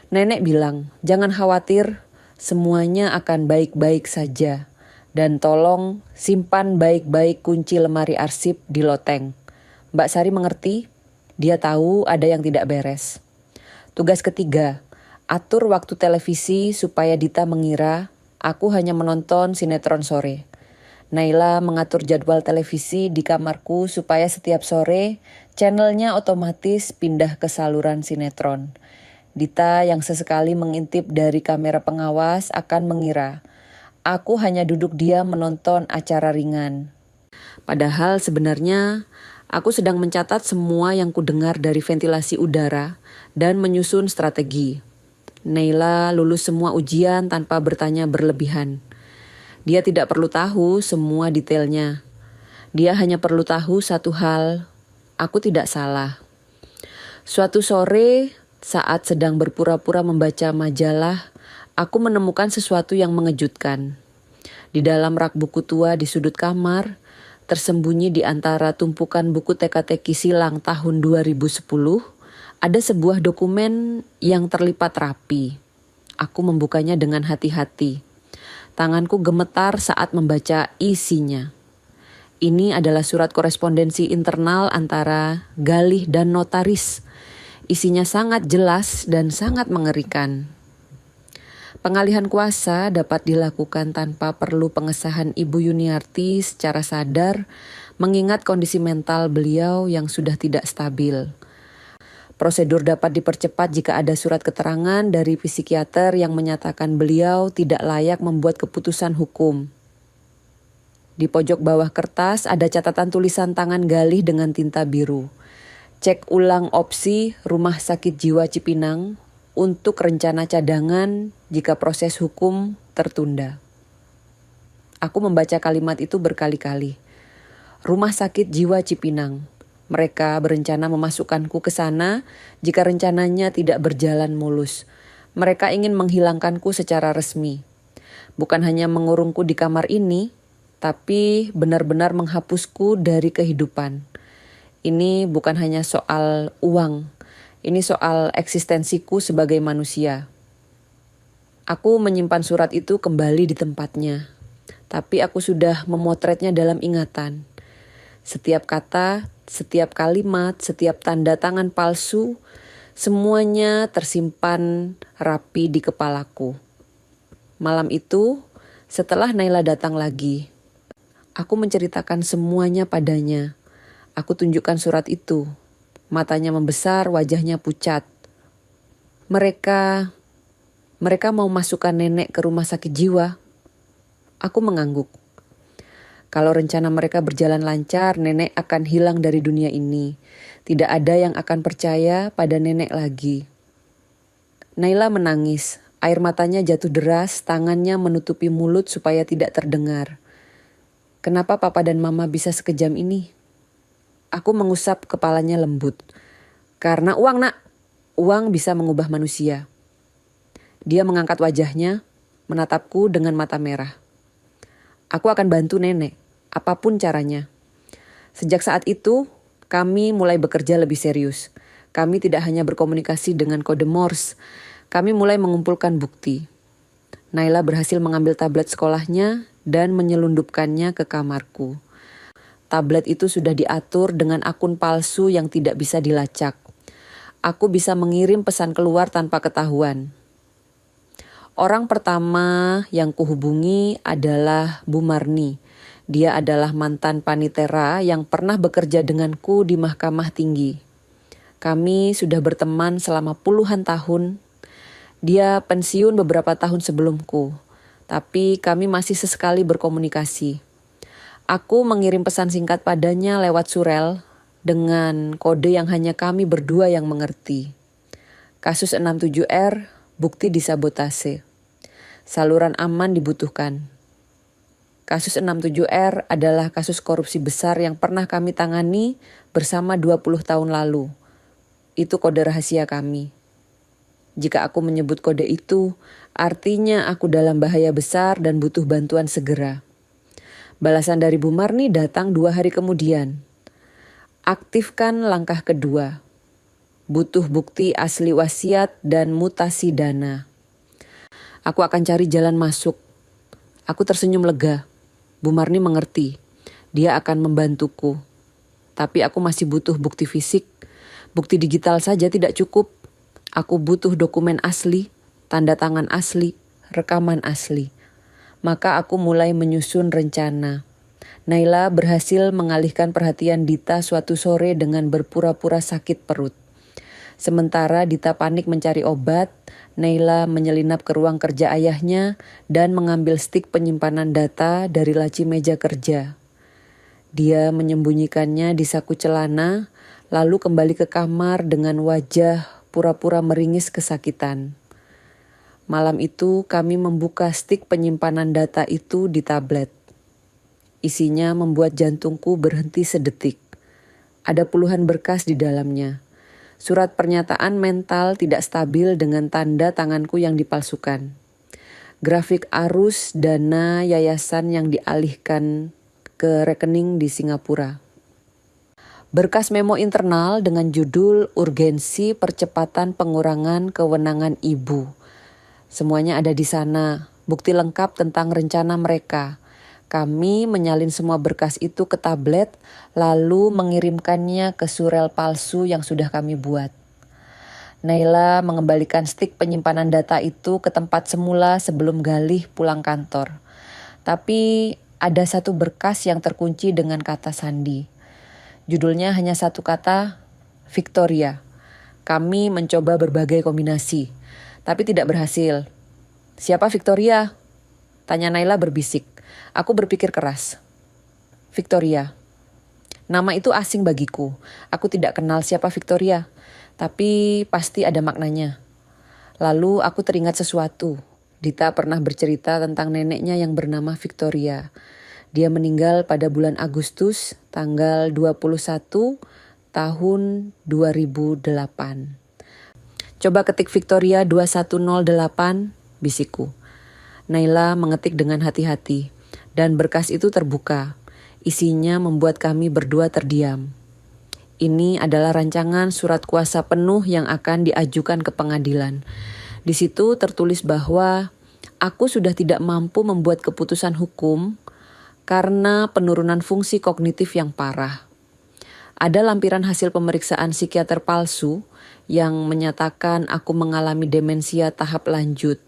Nenek bilang, "Jangan khawatir, semuanya akan baik-baik saja. Dan tolong simpan baik-baik kunci lemari arsip di loteng." Mbak Sari mengerti, dia tahu ada yang tidak beres. Tugas ketiga, atur waktu televisi supaya Dita mengira aku hanya menonton sinetron sore. Naila mengatur jadwal televisi di kamarku supaya setiap sore channelnya otomatis pindah ke saluran sinetron. Dita yang sesekali mengintip dari kamera pengawas akan mengira aku hanya duduk diam menonton acara ringan. Padahal sebenarnya aku sedang mencatat semua yang kudengar dari ventilasi udara dan menyusun strategi. Naila lulus semua ujian tanpa bertanya berlebihan. Dia tidak perlu tahu semua detailnya. Dia hanya perlu tahu satu hal, aku tidak salah. Suatu sore, saat sedang berpura-pura membaca majalah, aku menemukan sesuatu yang mengejutkan. Di dalam rak buku tua di sudut kamar, tersembunyi di antara tumpukan buku teka-teki silang tahun 2010, ada sebuah dokumen yang terlipat rapi. Aku membukanya dengan hati-hati. Tanganku gemetar saat membaca isinya. Ini adalah surat korespondensi internal antara Galih dan notaris. Isinya sangat jelas dan sangat mengerikan. Pengalihan kuasa dapat dilakukan tanpa perlu pengesahan Ibu Yuniarti secara sadar, mengingat kondisi mental beliau yang sudah tidak stabil. Prosedur dapat dipercepat jika ada surat keterangan dari psikiater yang menyatakan beliau tidak layak membuat keputusan hukum. Di pojok bawah kertas ada catatan tulisan tangan Galih dengan tinta biru. Cek ulang opsi Rumah Sakit Jiwa Cipinang untuk rencana cadangan jika proses hukum tertunda. Aku membaca kalimat itu berkali-kali. Rumah Sakit Jiwa Cipinang. Mereka berencana memasukkanku ke sana jika rencananya tidak berjalan mulus. Mereka ingin menghilangkanku secara resmi. Bukan hanya mengurungku di kamar ini, tapi benar-benar menghapusku dari kehidupan. Ini bukan hanya soal uang, ini soal eksistensiku sebagai manusia. Aku menyimpan surat itu kembali di tempatnya, tapi aku sudah memotretnya dalam ingatan. Setiap kata, setiap kalimat, setiap tanda tangan palsu, semuanya tersimpan rapi di kepalaku. Malam itu, setelah Naila datang lagi, aku menceritakan semuanya padanya. Aku tunjukkan surat itu. Matanya membesar, wajahnya pucat. Mereka mau masukkan nenek ke rumah sakit jiwa. Aku mengangguk. Kalau rencana mereka berjalan lancar, nenek akan hilang dari dunia ini. Tidak ada yang akan percaya pada nenek lagi. Naila menangis. Air matanya jatuh deras, tangannya menutupi mulut supaya tidak terdengar. Kenapa papa dan mama bisa sekejam ini? Aku mengusap kepalanya lembut. Karena uang, nak. Uang bisa mengubah manusia. Dia mengangkat wajahnya, menatapku dengan mata merah. Aku akan bantu nenek, apapun caranya. Sejak saat itu, kami mulai bekerja lebih serius. Kami tidak hanya berkomunikasi dengan kode Morse, kami mulai mengumpulkan bukti. Naila berhasil mengambil tablet sekolahnya dan menyelundupkannya ke kamarku. Tablet itu sudah diatur dengan akun palsu yang tidak bisa dilacak. Aku bisa mengirim pesan keluar tanpa ketahuan. Orang pertama yang kuhubungi adalah Bu Marni. Dia adalah mantan panitera yang pernah bekerja denganku di Mahkamah Tinggi. Kami sudah berteman selama puluhan tahun. Dia pensiun beberapa tahun sebelumku, tapi kami masih sesekali berkomunikasi. Aku mengirim pesan singkat padanya lewat surel dengan kode yang hanya kami berdua yang mengerti. Kasus 67R, bukti disabotase. Saluran aman dibutuhkan. Kasus 67R adalah kasus korupsi besar yang pernah kami tangani bersama 20 tahun lalu. Itu kode rahasia kami. Jika aku menyebut kode itu, artinya aku dalam bahaya besar dan butuh bantuan segera. Balasan dari Bu Marni datang 2 hari kemudian. Aktifkan langkah kedua. Butuh bukti asli wasiat dan mutasi dana. Aku akan cari jalan masuk. Aku tersenyum lega. Bu Marni mengerti. Dia akan membantuku. Tapi aku masih butuh bukti fisik. Bukti digital saja tidak cukup. Aku butuh dokumen asli, tanda tangan asli, rekaman asli. Maka aku mulai menyusun rencana. Naila berhasil mengalihkan perhatian Dita suatu sore dengan berpura-pura sakit perut. Sementara Dita panik mencari obat, Naila menyelinap ke ruang kerja ayahnya dan mengambil stik penyimpanan data dari laci meja kerja. Dia menyembunyikannya di saku celana, lalu kembali ke kamar dengan wajah pura-pura meringis kesakitan. Malam itu kami membuka stik penyimpanan data itu di tablet. Isinya membuat jantungku berhenti sedetik. Ada puluhan berkas di dalamnya. Surat pernyataan mental tidak stabil dengan tanda tanganku yang dipalsukan. Grafik arus dana yayasan yang dialihkan ke rekening di Singapura. Berkas memo internal dengan judul Urgensi Percepatan Pengurangan Kewenangan Ibu. Semuanya ada di sana, bukti lengkap tentang rencana mereka. Kami menyalin semua berkas itu ke tablet, lalu mengirimkannya ke surel palsu yang sudah kami buat. Naila mengembalikan stik penyimpanan data itu ke tempat semula sebelum Galih pulang kantor. Tapi ada satu berkas yang terkunci dengan kata sandi. Judulnya hanya satu kata, Victoria. Kami mencoba berbagai kombinasi, tapi tidak berhasil. Siapa Victoria? Tanya Naila berbisik. Aku berpikir keras. Victoria. Nama itu asing bagiku. Aku tidak kenal siapa Victoria, tapi pasti ada maknanya. Lalu aku teringat sesuatu. Dita pernah bercerita tentang neneknya yang bernama Victoria. Dia meninggal pada bulan Agustus tanggal 21 tahun 2008. Coba ketik Victoria 2108, bisikku. Naila mengetik dengan hati-hati dan berkas itu terbuka. Isinya membuat kami berdua terdiam. Ini adalah rancangan surat kuasa penuh yang akan diajukan ke pengadilan. Di situ tertulis bahwa aku sudah tidak mampu membuat keputusan hukum karena penurunan fungsi kognitif yang parah. Ada lampiran hasil pemeriksaan psikiater palsu yang menyatakan aku mengalami demensia tahap lanjut.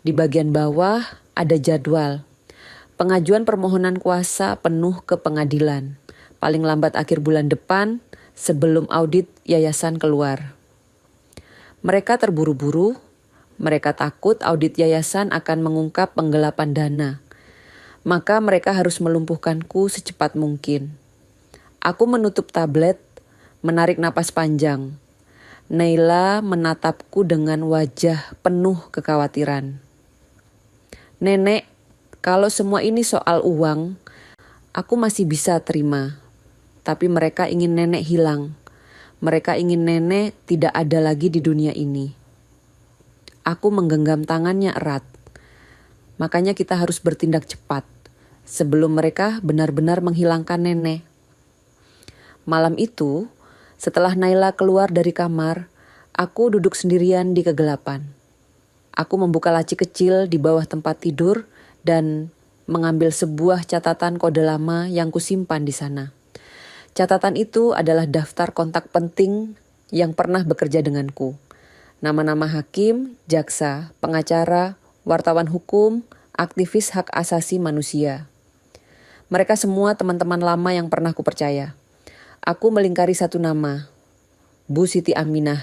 Di bagian bawah ada jadwal. Pengajuan permohonan kuasa penuh ke pengadilan. Paling lambat akhir bulan depan sebelum audit yayasan keluar. Mereka terburu-buru. Mereka takut audit yayasan akan mengungkap penggelapan dana. Maka mereka harus melumpuhkanku secepat mungkin. Aku menutup tablet, menarik napas panjang. Naila menatapku dengan wajah penuh kekhawatiran. Nenek, kalau semua ini soal uang, aku masih bisa terima. Tapi mereka ingin nenek hilang. Mereka ingin nenek tidak ada lagi di dunia ini. Aku menggenggam tangannya erat. Makanya kita harus bertindak cepat sebelum mereka benar-benar menghilangkan nenek. Malam itu, setelah Naila keluar dari kamar, aku duduk sendirian di kegelapan. Aku membuka laci kecil di bawah tempat tidur dan mengambil sebuah catatan kode lama yang kusimpan di sana. Catatan itu adalah daftar kontak penting yang pernah bekerja denganku. Nama-nama hakim, jaksa, pengacara, wartawan hukum, aktivis hak asasi manusia. Mereka semua teman-teman lama yang pernah kupercaya. Aku melingkari satu nama, Bu Siti Aminah,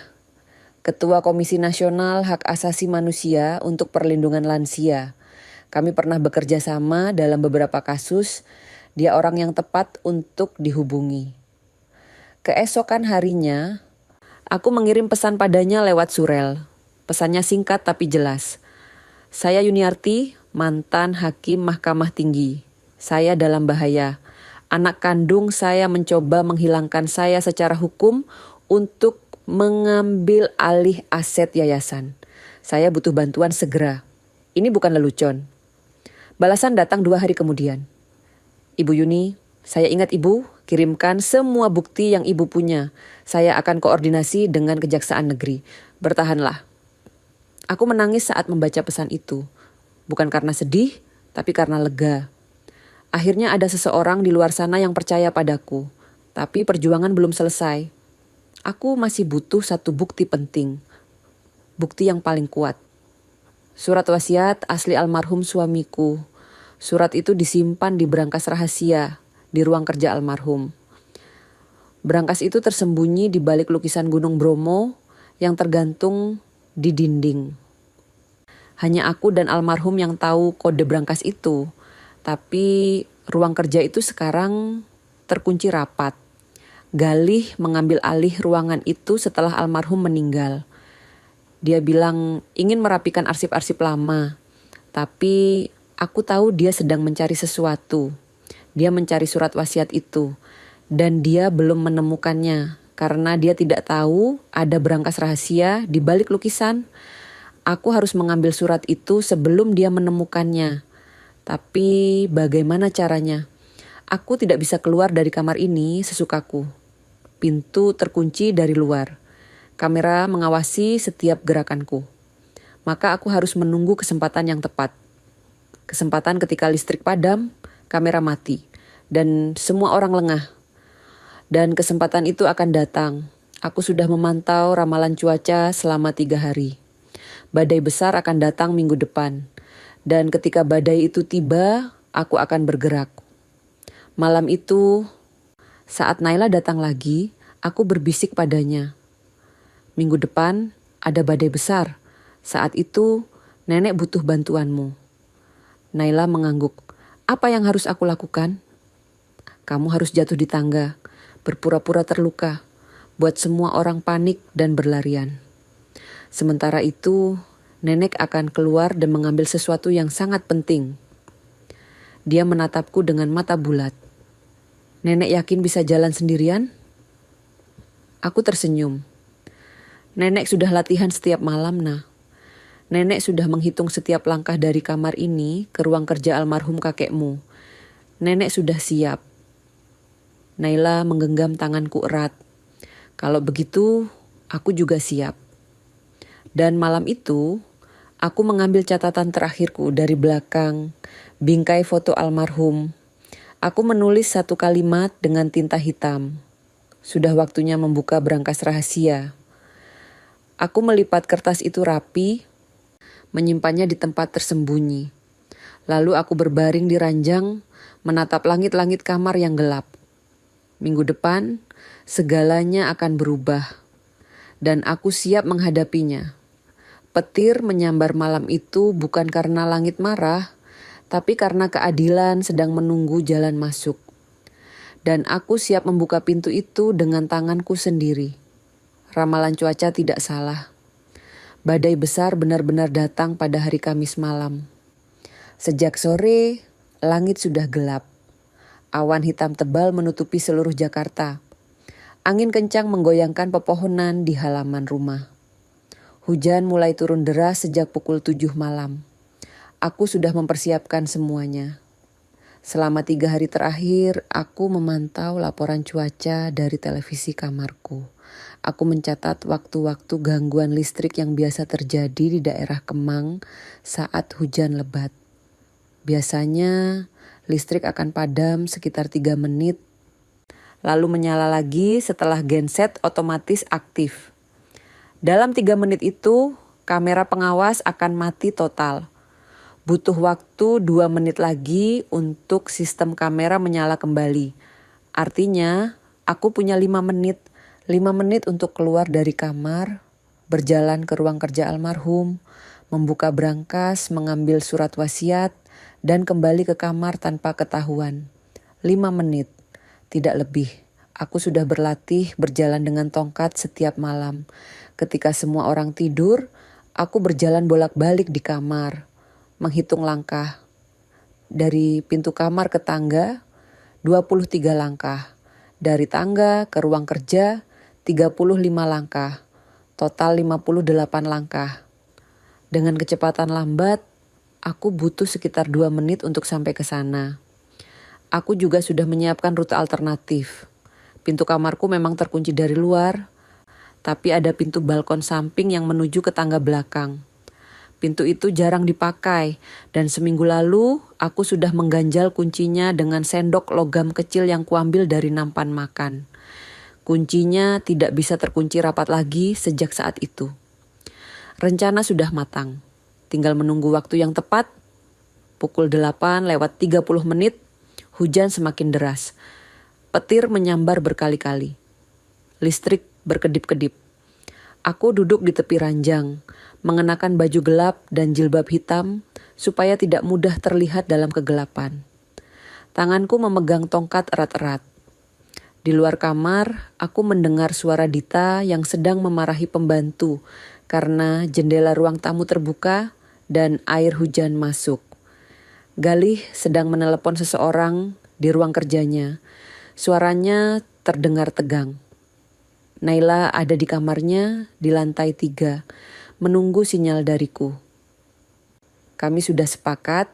Ketua Komisi Nasional Hak Asasi Manusia untuk Perlindungan Lansia. Kami pernah bekerja sama dalam beberapa kasus. Dia orang yang tepat untuk dihubungi. Keesokan harinya, aku mengirim pesan padanya lewat surel. Pesannya singkat tapi jelas. Saya Yuniarti, mantan hakim Mahkamah Tinggi. Saya dalam bahaya. Anak kandung saya mencoba menghilangkan saya secara hukum untuk mengambil alih aset yayasan. Saya butuh bantuan segera. Ini bukan lelucon. Balasan datang 2 hari kemudian. Ibu Yuni, saya ingat Ibu, kirimkan semua bukti yang Ibu punya. Saya akan koordinasi dengan Kejaksaan Negeri. Bertahanlah. Aku menangis saat membaca pesan itu. Bukan karena sedih, tapi karena lega. Akhirnya ada seseorang di luar sana yang percaya padaku. Tapi perjuangan belum selesai. Aku masih butuh satu bukti penting. Bukti yang paling kuat. Surat wasiat asli almarhum suamiku. Surat itu disimpan di berangkas rahasia di ruang kerja almarhum. Berangkas itu tersembunyi di balik lukisan Gunung Bromo yang tergantung di dinding. Hanya aku dan almarhum yang tahu kode berangkas itu. Tapi ruang kerja itu sekarang terkunci rapat. Galih mengambil alih ruangan itu setelah almarhum meninggal. Dia bilang ingin merapikan arsip-arsip lama. Tapi aku tahu dia sedang mencari sesuatu. Dia mencari surat wasiat itu. Dan dia belum menemukannya. Karena dia tidak tahu ada berangkas rahasia di balik lukisan. Aku harus mengambil surat itu sebelum dia menemukannya. Tapi bagaimana caranya? Aku tidak bisa keluar dari kamar ini sesukaku. Pintu terkunci dari luar. Kamera mengawasi setiap gerakanku. Maka aku harus menunggu kesempatan yang tepat. Kesempatan ketika listrik padam, kamera mati, dan semua orang lengah. Dan kesempatan itu akan datang. Aku sudah memantau ramalan cuaca selama 3 hari. Badai besar akan datang minggu depan. Dan ketika badai itu tiba, aku akan bergerak. Malam itu, saat Naila datang lagi, aku berbisik padanya. Minggu depan ada badai besar. Saat itu, nenek butuh bantuanmu. Naila mengangguk. Apa yang harus aku lakukan? Kamu harus jatuh di tangga, berpura-pura terluka, buat semua orang panik dan berlarian. Sementara itu, nenek akan keluar dan mengambil sesuatu yang sangat penting. Dia menatapku dengan mata bulat. Nenek yakin bisa jalan sendirian? Aku tersenyum. Nenek sudah latihan setiap malam, nah. Nenek sudah menghitung setiap langkah dari kamar ini ke ruang kerja almarhum kakekmu. Nenek sudah siap. Naila menggenggam tanganku erat. Kalau begitu, aku juga siap. Dan malam itu, aku mengambil catatan terakhirku dari belakang bingkai foto almarhum. Aku menulis satu kalimat dengan tinta hitam. Sudah waktunya membuka berangkas rahasia. Aku melipat kertas itu rapi, menyimpannya di tempat tersembunyi. Lalu aku berbaring di ranjang, menatap langit-langit kamar yang gelap. Minggu depan, segalanya akan berubah. Dan aku siap menghadapinya. Petir menyambar malam itu bukan karena langit marah, tapi karena keadilan sedang menunggu jalan masuk. Dan aku siap membuka pintu itu dengan tanganku sendiri. Ramalan cuaca tidak salah. Badai besar benar-benar datang pada hari Kamis malam. Sejak sore, langit sudah gelap. Awan hitam tebal menutupi seluruh Jakarta. Angin kencang menggoyangkan pepohonan di halaman rumah. Hujan mulai turun deras sejak pukul 7 malam. Aku sudah mempersiapkan semuanya. Selama 3 hari terakhir, aku memantau laporan cuaca dari televisi kamarku. Aku mencatat waktu-waktu gangguan listrik yang biasa terjadi di daerah Kemang saat hujan lebat. Biasanya listrik akan padam sekitar 3 menit, lalu menyala lagi setelah genset otomatis aktif. Dalam 3 menit itu, kamera pengawas akan mati total. Butuh waktu 2 menit lagi untuk sistem kamera menyala kembali. Artinya, aku punya 5 menit. 5 menit untuk keluar dari kamar, berjalan ke ruang kerja almarhum, membuka berangkas, mengambil surat wasiat, dan kembali ke kamar tanpa ketahuan. 5 menit, tidak lebih. Aku sudah berlatih berjalan dengan tongkat setiap malam. Ketika semua orang tidur, aku berjalan bolak-balik di kamar, menghitung langkah. Dari pintu kamar ke tangga, 23 langkah. Dari tangga ke ruang kerja, 35 langkah, total 58 langkah. Dengan kecepatan lambat, aku butuh sekitar 2 menit untuk sampai ke sana. Aku juga sudah menyiapkan rute alternatif. Pintu kamarku memang terkunci dari luar, tapi ada pintu balkon samping yang menuju ke tangga belakang. Pintu itu jarang dipakai, dan seminggu lalu aku sudah mengganjal kuncinya dengan sendok logam kecil yang kuambil dari nampan makan. Kuncinya tidak bisa terkunci rapat lagi sejak saat itu. Rencana sudah matang. Tinggal menunggu waktu yang tepat. Pukul 8:30, hujan semakin deras. Petir menyambar berkali-kali. Listrik berkedip-kedip. Aku duduk di tepi ranjang, mengenakan baju gelap dan jilbab hitam supaya tidak mudah terlihat dalam kegelapan. Tanganku memegang tongkat erat-erat. Di luar kamar, aku mendengar suara Dita yang sedang memarahi pembantu karena jendela ruang tamu terbuka dan air hujan masuk. Galih sedang menelepon seseorang di ruang kerjanya. Suaranya terdengar tegang. Naila ada di kamarnya di lantai 3, menunggu sinyal dariku. Kami sudah sepakat,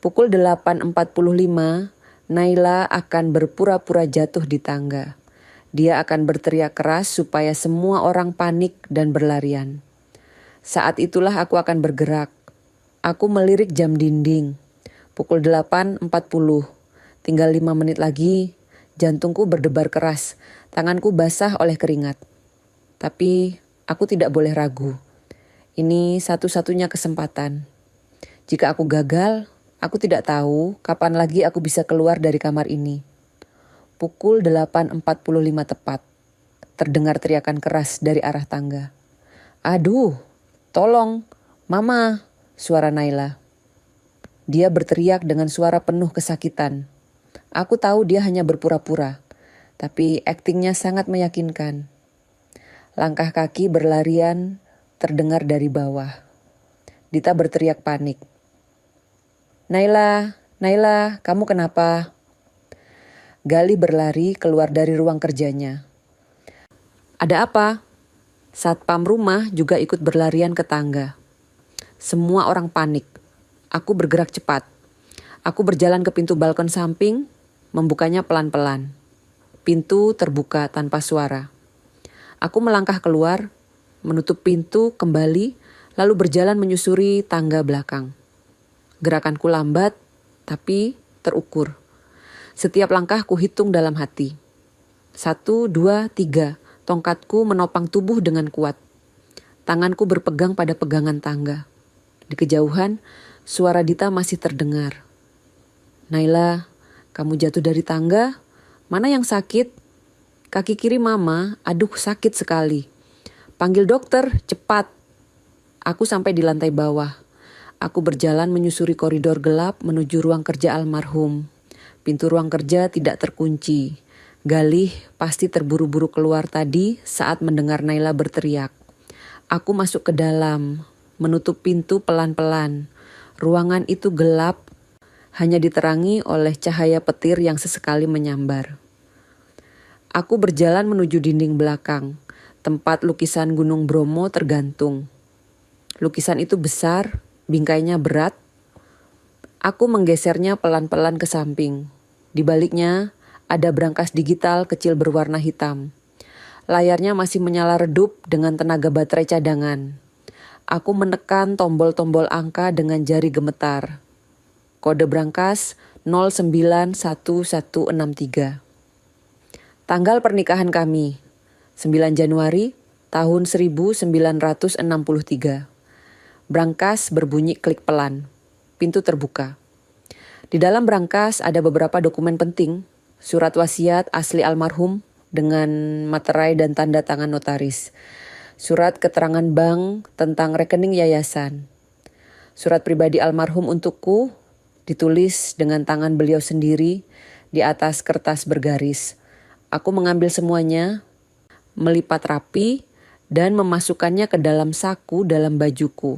pukul 8:45, Naila akan berpura-pura jatuh di tangga. Dia akan berteriak keras supaya semua orang panik dan berlarian. Saat itulah aku akan bergerak. Aku melirik jam dinding. Pukul 8:40. Tinggal 5 menit lagi, jantungku berdebar keras. Tanganku basah oleh keringat. Tapi aku tidak boleh ragu. Ini satu-satunya kesempatan. Jika aku gagal, aku tidak tahu kapan lagi aku bisa keluar dari kamar ini. Pukul 8:45 tepat. Terdengar teriakan keras dari arah tangga. "Aduh, tolong, Mama," suara Naila. Dia berteriak dengan suara penuh kesakitan. Aku tahu dia hanya berpura-pura, tapi aktingnya sangat meyakinkan. Langkah kaki berlarian terdengar dari bawah. Dita berteriak panik. Naila, kamu kenapa?" Galih berlari keluar dari ruang kerjanya. "Ada apa?" Satpam rumah juga ikut berlarian ke tangga. Semua orang panik. Aku bergerak cepat. Aku berjalan ke pintu balkon samping, membukanya pelan-pelan. Pintu terbuka tanpa suara. Aku melangkah keluar. menutup pintu kembali, lalu berjalan menyusuri tangga belakang. Gerakanku lambat, tapi terukur. Setiap langkah kuhitung dalam hati. 1, 2, 3, tongkatku menopang tubuh dengan kuat. Tanganku berpegang pada pegangan tangga. Di kejauhan, suara Dita masih terdengar. "Naila, kamu jatuh dari tangga? Mana yang sakit?" "Kaki kiri mama, aduh sakit sekali." "Panggil dokter, cepat." Aku sampai di lantai bawah. Aku berjalan menyusuri koridor gelap menuju ruang kerja almarhum. Pintu ruang kerja tidak terkunci. Galih pasti terburu-buru keluar tadi saat mendengar Naila berteriak. Aku masuk ke dalam, menutup pintu pelan-pelan. Ruangan itu gelap, hanya diterangi oleh cahaya petir yang sesekali menyambar. Aku berjalan menuju dinding belakang, tempat lukisan Gunung Bromo tergantung. Lukisan itu besar, bingkainya berat. Aku menggesernya pelan-pelan ke samping. Di baliknya ada brankas digital kecil berwarna hitam. Layarnya masih menyala redup dengan tenaga baterai cadangan. Aku menekan tombol-tombol angka dengan jari gemetar. Kode brankas 091163. Tanggal pernikahan kami, 9 Januari tahun 1963. Brankas berbunyi klik pelan. Pintu terbuka. Di dalam brankas ada beberapa dokumen penting, surat wasiat asli almarhum dengan materai dan tanda tangan notaris, surat keterangan bank tentang rekening yayasan, surat pribadi almarhum untukku, ditulis dengan tangan beliau sendiri di atas kertas bergaris. Aku mengambil semuanya, melipat rapi, dan memasukkannya ke dalam saku dalam bajuku.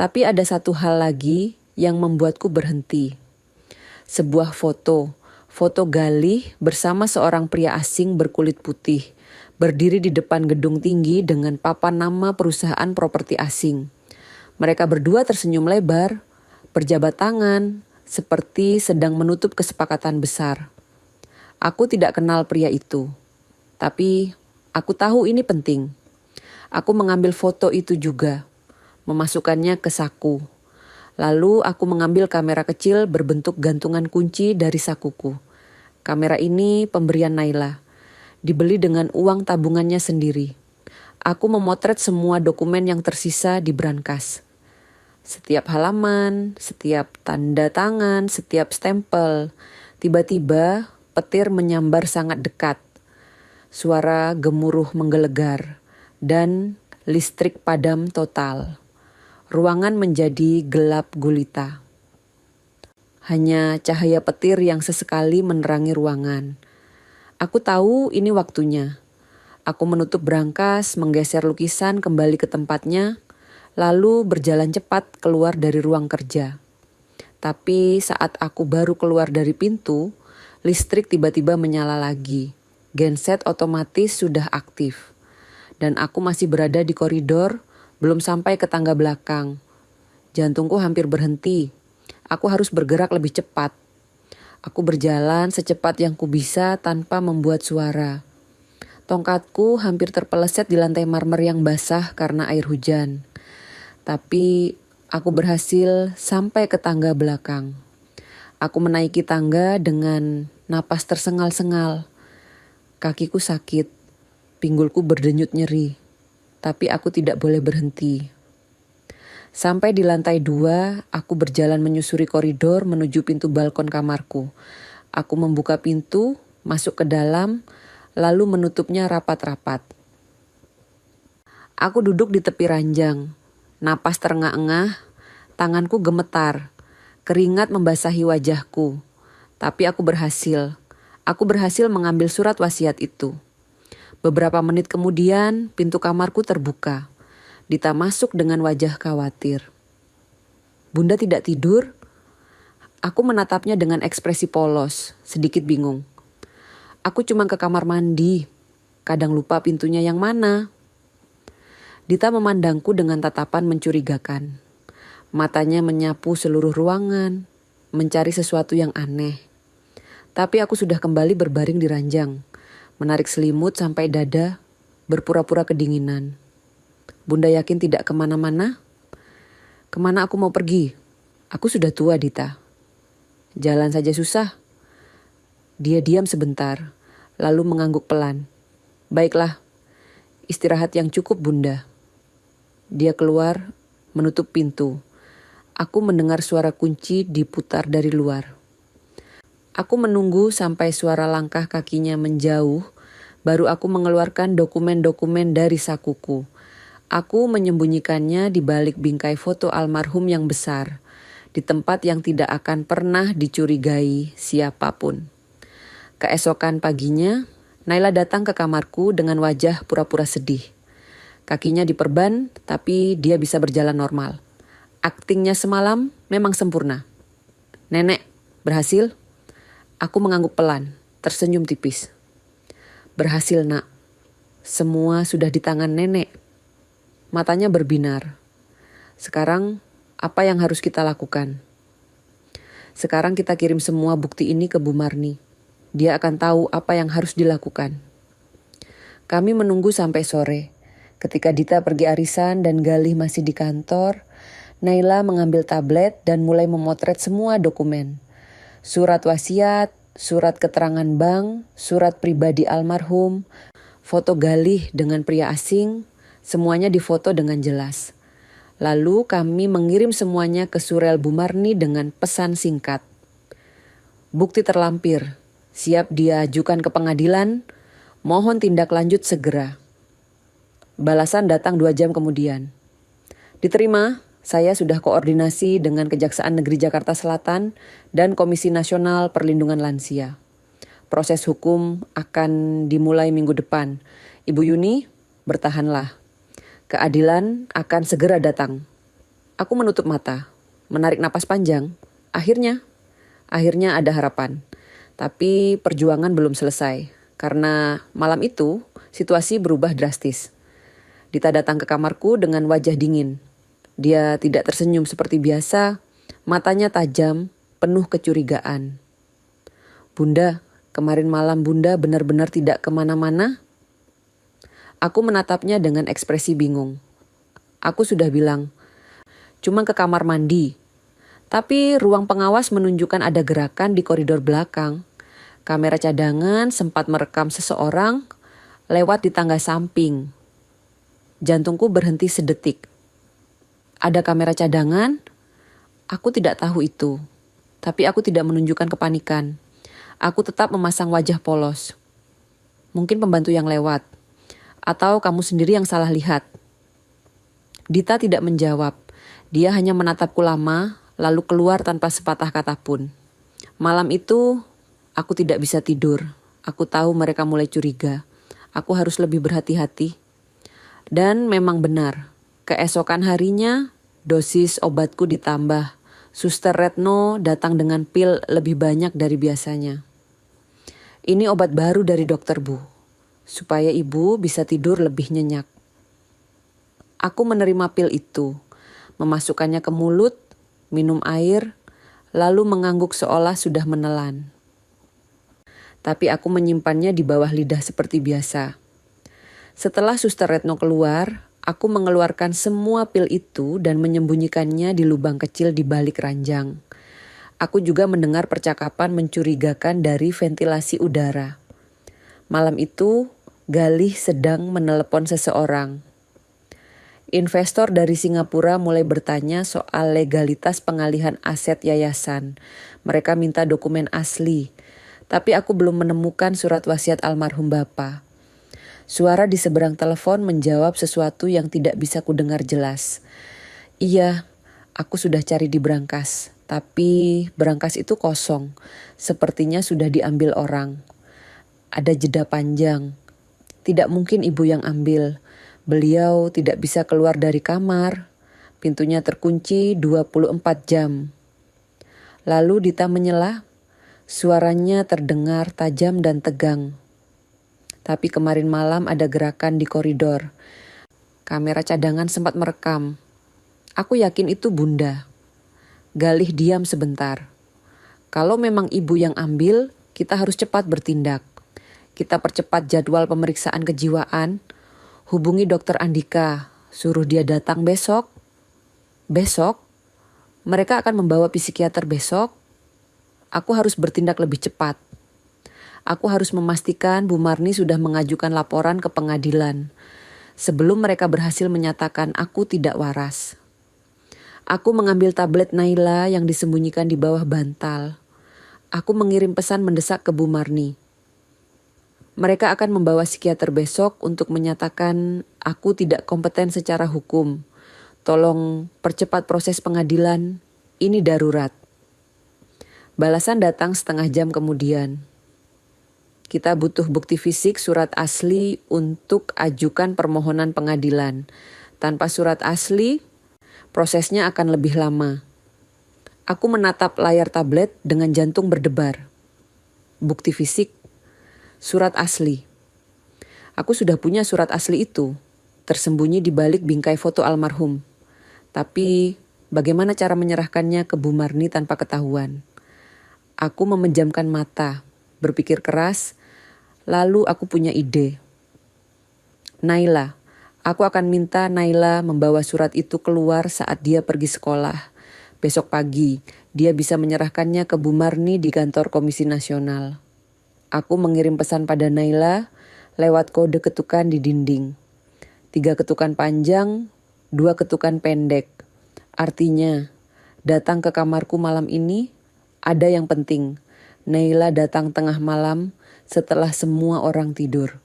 Tapi ada satu hal lagi yang membuatku berhenti. Sebuah foto Galih bersama seorang pria asing berkulit putih, berdiri di depan gedung tinggi dengan papan nama perusahaan properti asing. Mereka berdua tersenyum lebar, berjabat tangan, seperti sedang menutup kesepakatan besar. Aku tidak kenal pria itu, tapi aku tahu ini penting. Aku mengambil foto itu juga, memasukkannya ke saku. Lalu aku mengambil kamera kecil berbentuk gantungan kunci dari sakuku. Kamera ini pemberian Naila, dibeli dengan uang tabungannya sendiri. Aku memotret semua dokumen yang tersisa di brankas. Setiap halaman, setiap tanda tangan, setiap stempel. Tiba-tiba petir menyambar sangat dekat. Suara gemuruh menggelegar dan listrik padam total. Ruangan menjadi gelap gulita. Hanya cahaya petir yang sesekali menerangi ruangan. Aku tahu ini waktunya. Aku menutup brankas, menggeser lukisan kembali ke tempatnya, lalu berjalan cepat keluar dari ruang kerja. Tapi saat aku baru keluar dari pintu, listrik tiba-tiba menyala lagi. Genset otomatis sudah aktif. Dan aku masih berada di koridor, belum sampai ke tangga belakang. Jantungku hampir berhenti. Aku harus bergerak lebih cepat. Aku berjalan secepat yang ku bisa tanpa membuat suara. Tongkatku hampir terpeleset di lantai marmer yang basah karena air hujan. Tapi aku berhasil sampai ke tangga belakang. Aku menaiki tangga dengan napas tersengal-sengal. Kakiku sakit, pinggulku berdenyut nyeri. Tapi aku tidak boleh berhenti. Sampai di lantai 2, aku berjalan menyusuri koridor menuju pintu balkon kamarku. Aku membuka pintu, masuk ke dalam, lalu menutupnya rapat-rapat. Aku duduk di tepi ranjang, napas terengah-engah, tanganku gemetar, keringat membasahi wajahku. Tapi aku berhasil. Aku berhasil mengambil surat wasiat itu. Beberapa menit kemudian, pintu kamarku terbuka. Dita masuk dengan wajah khawatir. "Bunda tidak tidur?" Aku menatapnya dengan ekspresi polos, sedikit bingung. "Aku cuma ke kamar mandi. Kadang lupa pintunya yang mana." Dita memandangku dengan tatapan mencurigakan. Matanya menyapu seluruh ruangan, mencari sesuatu yang aneh. Tapi aku sudah kembali berbaring di ranjang, menarik selimut sampai dada, berpura-pura kedinginan. Bunda yakin tidak kemana-mana? Kemana aku mau pergi? Aku sudah tua, Dita. Jalan saja susah. Dia diam sebentar, lalu mengangguk pelan. Baiklah, istirahat yang cukup, Bunda. Dia keluar, menutup pintu. Aku mendengar suara kunci diputar dari luar. Aku menunggu sampai suara langkah kakinya menjauh, baru aku mengeluarkan dokumen-dokumen dari sakuku. Aku menyembunyikannya di balik bingkai foto almarhum yang besar, di tempat yang tidak akan pernah dicurigai siapapun. Keesokan paginya, Naila datang ke kamarku dengan wajah pura-pura sedih. Kakinya diperban, tapi dia bisa berjalan normal. Aktingnya semalam memang sempurna. Nenek, berhasil? Aku mengangguk pelan, tersenyum tipis. Berhasil, Nak. Semua sudah di tangan nenek. Matanya berbinar. Sekarang, apa yang harus kita lakukan? Sekarang kita kirim semua bukti ini ke Bu Marni. Dia akan tahu apa yang harus dilakukan. Kami menunggu sampai sore. Ketika Dita pergi arisan dan Galih masih di kantor, Naila mengambil tablet dan mulai memotret semua dokumen. Surat wasiat, surat keterangan bank, surat pribadi almarhum, foto Galih dengan pria asing, semuanya difoto dengan jelas. Lalu kami mengirim semuanya ke surel Bu Marni dengan pesan singkat. Bukti terlampir, siap diajukan ke pengadilan, mohon tindak lanjut segera. Balasan datang 2 jam kemudian. Diterima, saya sudah koordinasi dengan Kejaksaan Negeri Jakarta Selatan dan Komisi Nasional Perlindungan Lansia. Proses hukum akan dimulai minggu depan. Ibu Yuni, bertahanlah. Keadilan akan segera datang. Aku menutup mata, menarik napas panjang. Akhirnya ada harapan. Tapi perjuangan belum selesai, karena malam itu situasi berubah drastis. Dita datang ke kamarku dengan wajah dingin. Dia tidak tersenyum seperti biasa, matanya tajam, penuh kecurigaan. Bunda, kemarin malam Bunda benar-benar tidak kemana-mana? Aku menatapnya dengan ekspresi bingung. Aku sudah bilang, cuma ke kamar mandi. Tapi ruang pengawas menunjukkan ada gerakan di koridor belakang. Kamera cadangan sempat merekam seseorang lewat di tangga samping. Jantungku berhenti sedetik. Ada kamera cadangan? Aku tidak tahu itu. Tapi aku tidak menunjukkan kepanikan. Aku tetap memasang wajah polos. Mungkin pembantu yang lewat. Atau kamu sendiri yang salah lihat. Dita tidak menjawab. Dia hanya menatapku lama, lalu keluar tanpa sepatah kata pun. Malam itu, aku tidak bisa tidur. Aku tahu mereka mulai curiga. Aku harus lebih berhati-hati. Dan memang benar, keesokan harinya dosis obatku ditambah. Suster Retno datang dengan pil lebih banyak dari biasanya. Ini obat baru dari dokter Bu, supaya ibu bisa tidur lebih nyenyak. Aku menerima pil itu, memasukkannya ke mulut, minum air, lalu mengangguk seolah sudah menelan. Tapi aku menyimpannya di bawah lidah seperti biasa. Setelah Suster Retno keluar, aku mengeluarkan semua pil itu dan menyembunyikannya di lubang kecil di balik ranjang. Aku juga mendengar percakapan mencurigakan dari ventilasi udara. Malam itu, Galih sedang menelepon seseorang. Investor dari Singapura mulai bertanya soal legalitas pengalihan aset yayasan. Mereka minta dokumen asli, tapi aku belum menemukan surat wasiat almarhum Bapa. Suara di seberang telepon menjawab sesuatu yang tidak bisa kudengar jelas. Iya, aku sudah cari di berangkas, tapi berangkas itu kosong. Sepertinya sudah diambil orang. Ada jeda panjang. Tidak mungkin ibu yang ambil. Beliau tidak bisa keluar dari kamar. Pintunya terkunci 24 jam. Lalu Dita menyela. Suaranya terdengar tajam dan tegang. Tapi kemarin malam ada gerakan di koridor. Kamera cadangan sempat merekam. Aku yakin itu Bunda. Galih diam sebentar. Kalau memang ibu yang ambil, kita harus cepat bertindak. Kita percepat jadwal pemeriksaan kejiwaan. Hubungi Dokter Andika, Suruh dia datang besok. Besok? Mereka akan membawa psikiater besok. Aku harus bertindak lebih cepat. Aku harus memastikan Bu Marni sudah mengajukan laporan ke pengadilan sebelum mereka berhasil menyatakan aku tidak waras. Aku mengambil tablet Naila yang disembunyikan di bawah bantal. Aku mengirim pesan mendesak ke Bu Marni. Mereka akan membawa psikiater besok untuk menyatakan aku tidak kompeten secara hukum. Tolong percepat proses pengadilan, ini darurat. Balasan datang setengah jam kemudian. Kita butuh bukti fisik surat asli untuk ajukan permohonan pengadilan. Tanpa surat asli, prosesnya akan lebih lama. Aku menatap layar tablet dengan jantung berdebar. Bukti fisik, surat asli. Aku sudah punya surat asli itu, tersembunyi di balik bingkai foto almarhum. Tapi bagaimana cara menyerahkannya ke Bu Marni tanpa ketahuan? Aku memejamkan mata, berpikir keras, lalu aku punya ide. Naila, aku akan minta Naila membawa surat itu keluar saat dia pergi sekolah. Besok pagi, dia bisa menyerahkannya ke Bu Marni di kantor Komisi Nasional. Aku mengirim pesan pada Naila lewat kode ketukan di dinding. 3 ketukan panjang, 2 ketukan pendek. Artinya, datang ke kamarku malam ini, ada yang penting. Naila datang tengah malam setelah semua orang tidur.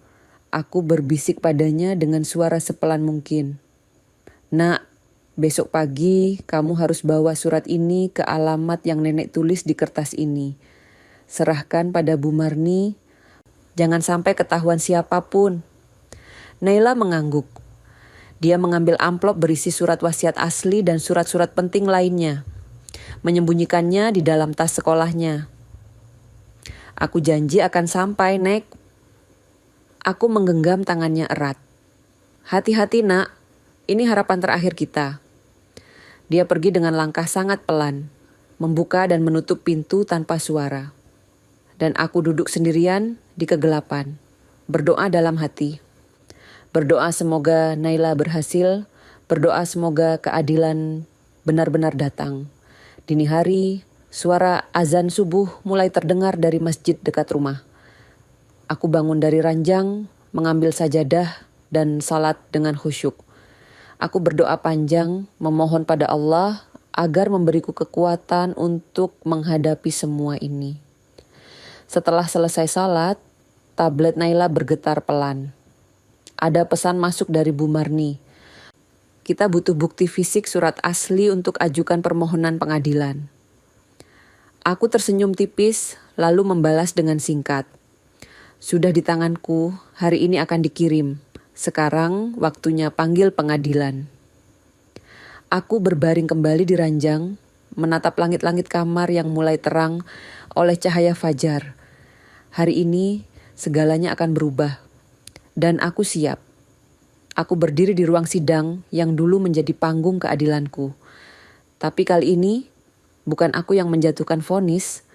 Aku berbisik padanya dengan suara sepelan mungkin. Nak, besok pagi kamu harus bawa surat ini ke alamat yang nenek tulis di kertas ini. Serahkan pada Bu Marni, jangan sampai ketahuan siapapun. Naila mengangguk. Dia mengambil amplop berisi surat wasiat asli dan surat-surat penting lainnya. Menyembunyikannya di dalam tas sekolahnya. Aku janji akan sampai, Nek. Aku menggenggam tangannya erat. Hati-hati, Nak. Ini harapan terakhir kita. Dia pergi dengan langkah sangat pelan, membuka dan menutup pintu tanpa suara. Dan aku duduk sendirian di kegelapan, berdoa dalam hati. Berdoa semoga Naila berhasil, berdoa semoga keadilan benar-benar datang. Dini hari, suara azan subuh mulai terdengar dari masjid dekat rumah. Aku bangun dari ranjang, mengambil sajadah dan salat dengan khusyuk. Aku berdoa panjang, memohon pada Allah agar memberiku kekuatan untuk menghadapi semua ini. Setelah selesai salat, tablet Naila bergetar pelan. Ada pesan masuk dari Bu Marni. Kita butuh bukti fisik surat asli untuk ajukan permohonan pengadilan. Aku tersenyum tipis, lalu membalas dengan singkat. Sudah di tanganku, hari ini akan dikirim. Sekarang waktunya panggil pengadilan. Aku berbaring kembali di ranjang, menatap langit-langit kamar yang mulai terang oleh cahaya fajar. Hari ini segalanya akan berubah. Dan aku siap. Aku berdiri di ruang sidang yang dulu menjadi panggung keadilanku. Tapi kali ini, bukan aku yang menjatuhkan vonis.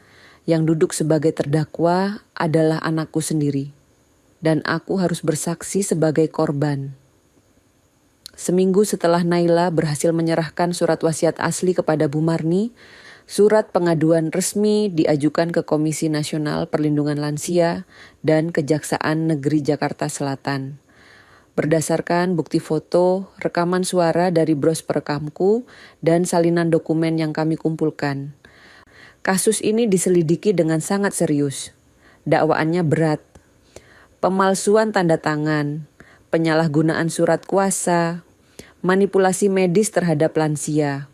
Yang duduk sebagai terdakwa adalah anakku sendiri. Dan aku harus bersaksi sebagai korban. Seminggu setelah Naila berhasil menyerahkan surat wasiat asli kepada Bu Marni, surat pengaduan resmi diajukan ke Komisi Nasional Perlindungan Lansia dan Kejaksaan Negeri Jakarta Selatan. Berdasarkan bukti foto, rekaman suara dari bros perekamku, dan salinan dokumen yang kami kumpulkan. Kasus ini diselidiki dengan sangat serius. Dakwaannya berat. Pemalsuan tanda tangan, penyalahgunaan surat kuasa, manipulasi medis terhadap lansia,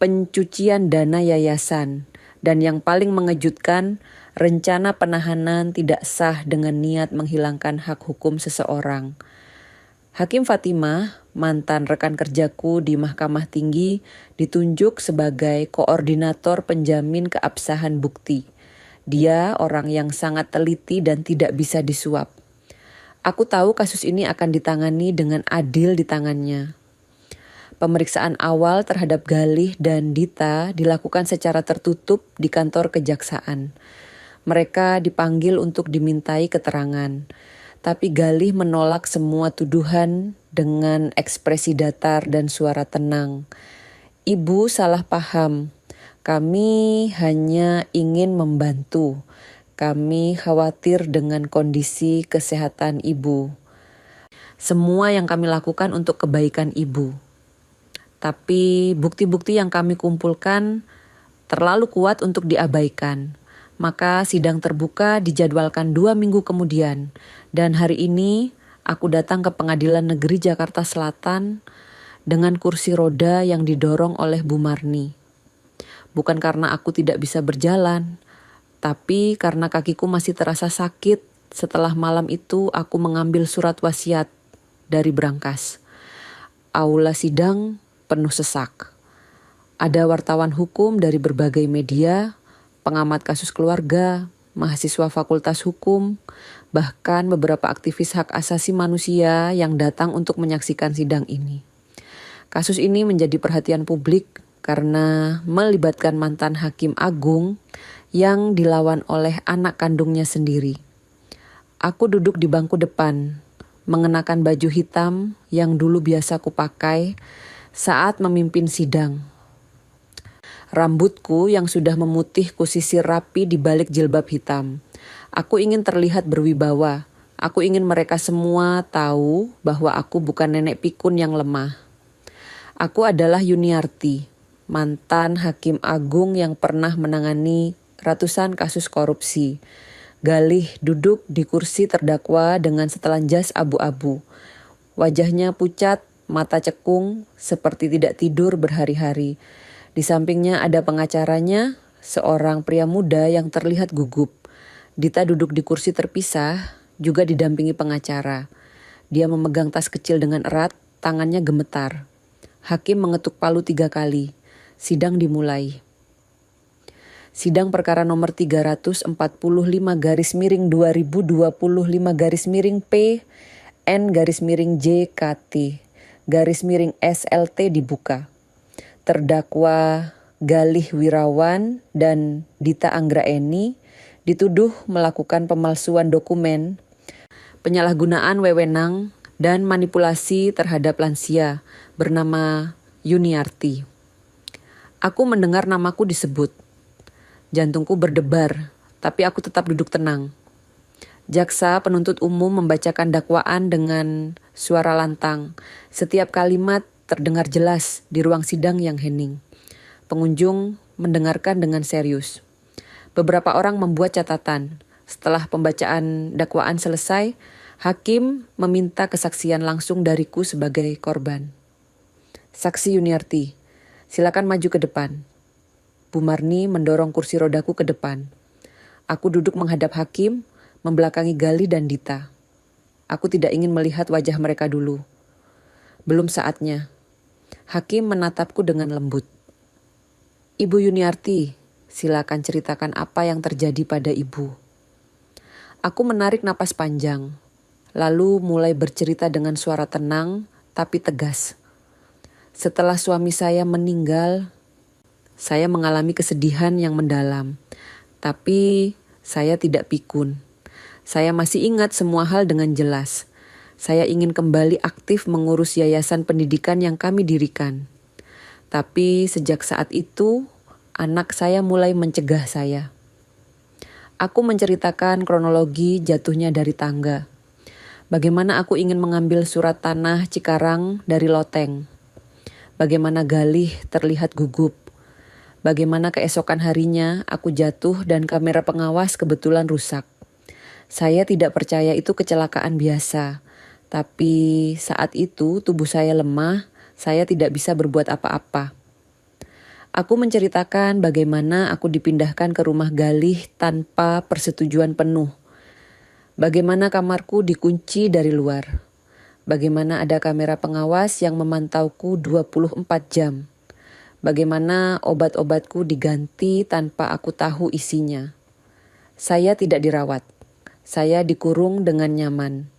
pencucian dana yayasan, dan yang paling mengejutkan, rencana penahanan tidak sah dengan niat menghilangkan hak hukum seseorang. Hakim Fatimah, mantan rekan kerjaku di Mahkamah Tinggi, ditunjuk sebagai koordinator penjamin keabsahan bukti. Dia orang yang sangat teliti dan tidak bisa disuap. Aku tahu kasus ini akan ditangani dengan adil di tangannya. Pemeriksaan awal terhadap Galih dan Dita dilakukan secara tertutup di kantor kejaksaan. Mereka dipanggil untuk dimintai keterangan. Tapi Galih menolak semua tuduhan dengan ekspresi datar dan suara tenang. Ibu salah paham. Kami hanya ingin membantu. Kami khawatir dengan kondisi kesehatan ibu. Semua yang kami lakukan untuk kebaikan ibu. Tapi bukti-bukti yang kami kumpulkan terlalu kuat untuk diabaikan. Maka sidang terbuka dijadwalkan 2 minggu kemudian. Dan hari ini aku datang ke Pengadilan Negeri Jakarta Selatan dengan kursi roda yang didorong oleh Bu Marni. Bukan karena aku tidak bisa berjalan, tapi karena kakiku masih terasa sakit setelah malam itu aku mengambil surat wasiat dari berangkas. Aula sidang penuh sesak. Ada wartawan hukum dari berbagai media, pengamat kasus keluarga, mahasiswa fakultas hukum, bahkan beberapa aktivis hak asasi manusia yang datang untuk menyaksikan sidang ini. Kasus ini menjadi perhatian publik karena melibatkan mantan hakim agung yang dilawan oleh anak kandungnya sendiri. Aku duduk di bangku depan, mengenakan baju hitam yang dulu biasa kupakai saat memimpin sidang. Rambutku yang sudah memutih kusisir rapi di balik jilbab hitam. Aku ingin terlihat berwibawa. Aku ingin mereka semua tahu bahwa aku bukan nenek pikun yang lemah. Aku adalah Yuniarti, mantan hakim agung yang pernah menangani ratusan kasus korupsi. Galih duduk di kursi terdakwa dengan setelan jas abu-abu. Wajahnya pucat, mata cekung, seperti tidak tidur berhari-hari. Di sampingnya ada pengacaranya, seorang pria muda yang terlihat gugup. Dita duduk di kursi terpisah, juga didampingi pengacara. Dia memegang tas kecil dengan erat, tangannya gemetar. Hakim mengetuk palu 3 kali. Sidang dimulai. Sidang perkara nomor 345 garis miring 2025 garis miring P N garis miring JKT garis miring SLT dibuka. Terdakwa Galih Wirawan dan Dita Anggraeni dituduh melakukan pemalsuan dokumen, penyalahgunaan wewenang, dan manipulasi terhadap lansia bernama Yuniarti. Aku mendengar namaku disebut. Jantungku berdebar, tapi aku tetap duduk tenang. Jaksa penuntut umum membacakan dakwaan dengan suara lantang. Setiap kalimat terdengar jelas di ruang sidang yang hening. Pengunjung mendengarkan dengan serius. Beberapa orang membuat catatan. Setelah pembacaan dakwaan selesai, hakim meminta kesaksian langsung dariku sebagai korban. Saksi Yuniarti, silakan maju ke depan. Bu Marni mendorong kursi rodaku ke depan. Aku duduk menghadap hakim, membelakangi Galih dan Dita. Aku tidak ingin melihat wajah mereka dulu. Belum saatnya. Hakim menatapku dengan lembut. Ibu Yuniarti, silakan ceritakan apa yang terjadi pada ibu. Aku menarik napas panjang, lalu mulai bercerita dengan suara tenang tapi tegas. Setelah suami saya meninggal, saya mengalami kesedihan yang mendalam. Tapi saya tidak pikun. Saya masih ingat semua hal dengan jelas. Saya ingin kembali aktif mengurus yayasan pendidikan yang kami dirikan. Tapi sejak saat itu, anak saya mulai mencegah saya. Aku menceritakan kronologi jatuhnya dari tangga. Bagaimana aku ingin mengambil surat tanah Cikarang dari loteng. Bagaimana Galih terlihat gugup. Bagaimana keesokan harinya aku jatuh dan kamera pengawas kebetulan rusak. Saya tidak percaya itu kecelakaan biasa. Tapi saat itu tubuh saya lemah, saya tidak bisa berbuat apa-apa. Aku menceritakan bagaimana aku dipindahkan ke rumah Galih tanpa persetujuan penuh. Bagaimana kamarku dikunci dari luar. Bagaimana ada kamera pengawas yang memantauku 24 jam. Bagaimana obat-obatku diganti tanpa aku tahu isinya. Saya tidak dirawat. Saya dikurung dengan nyaman.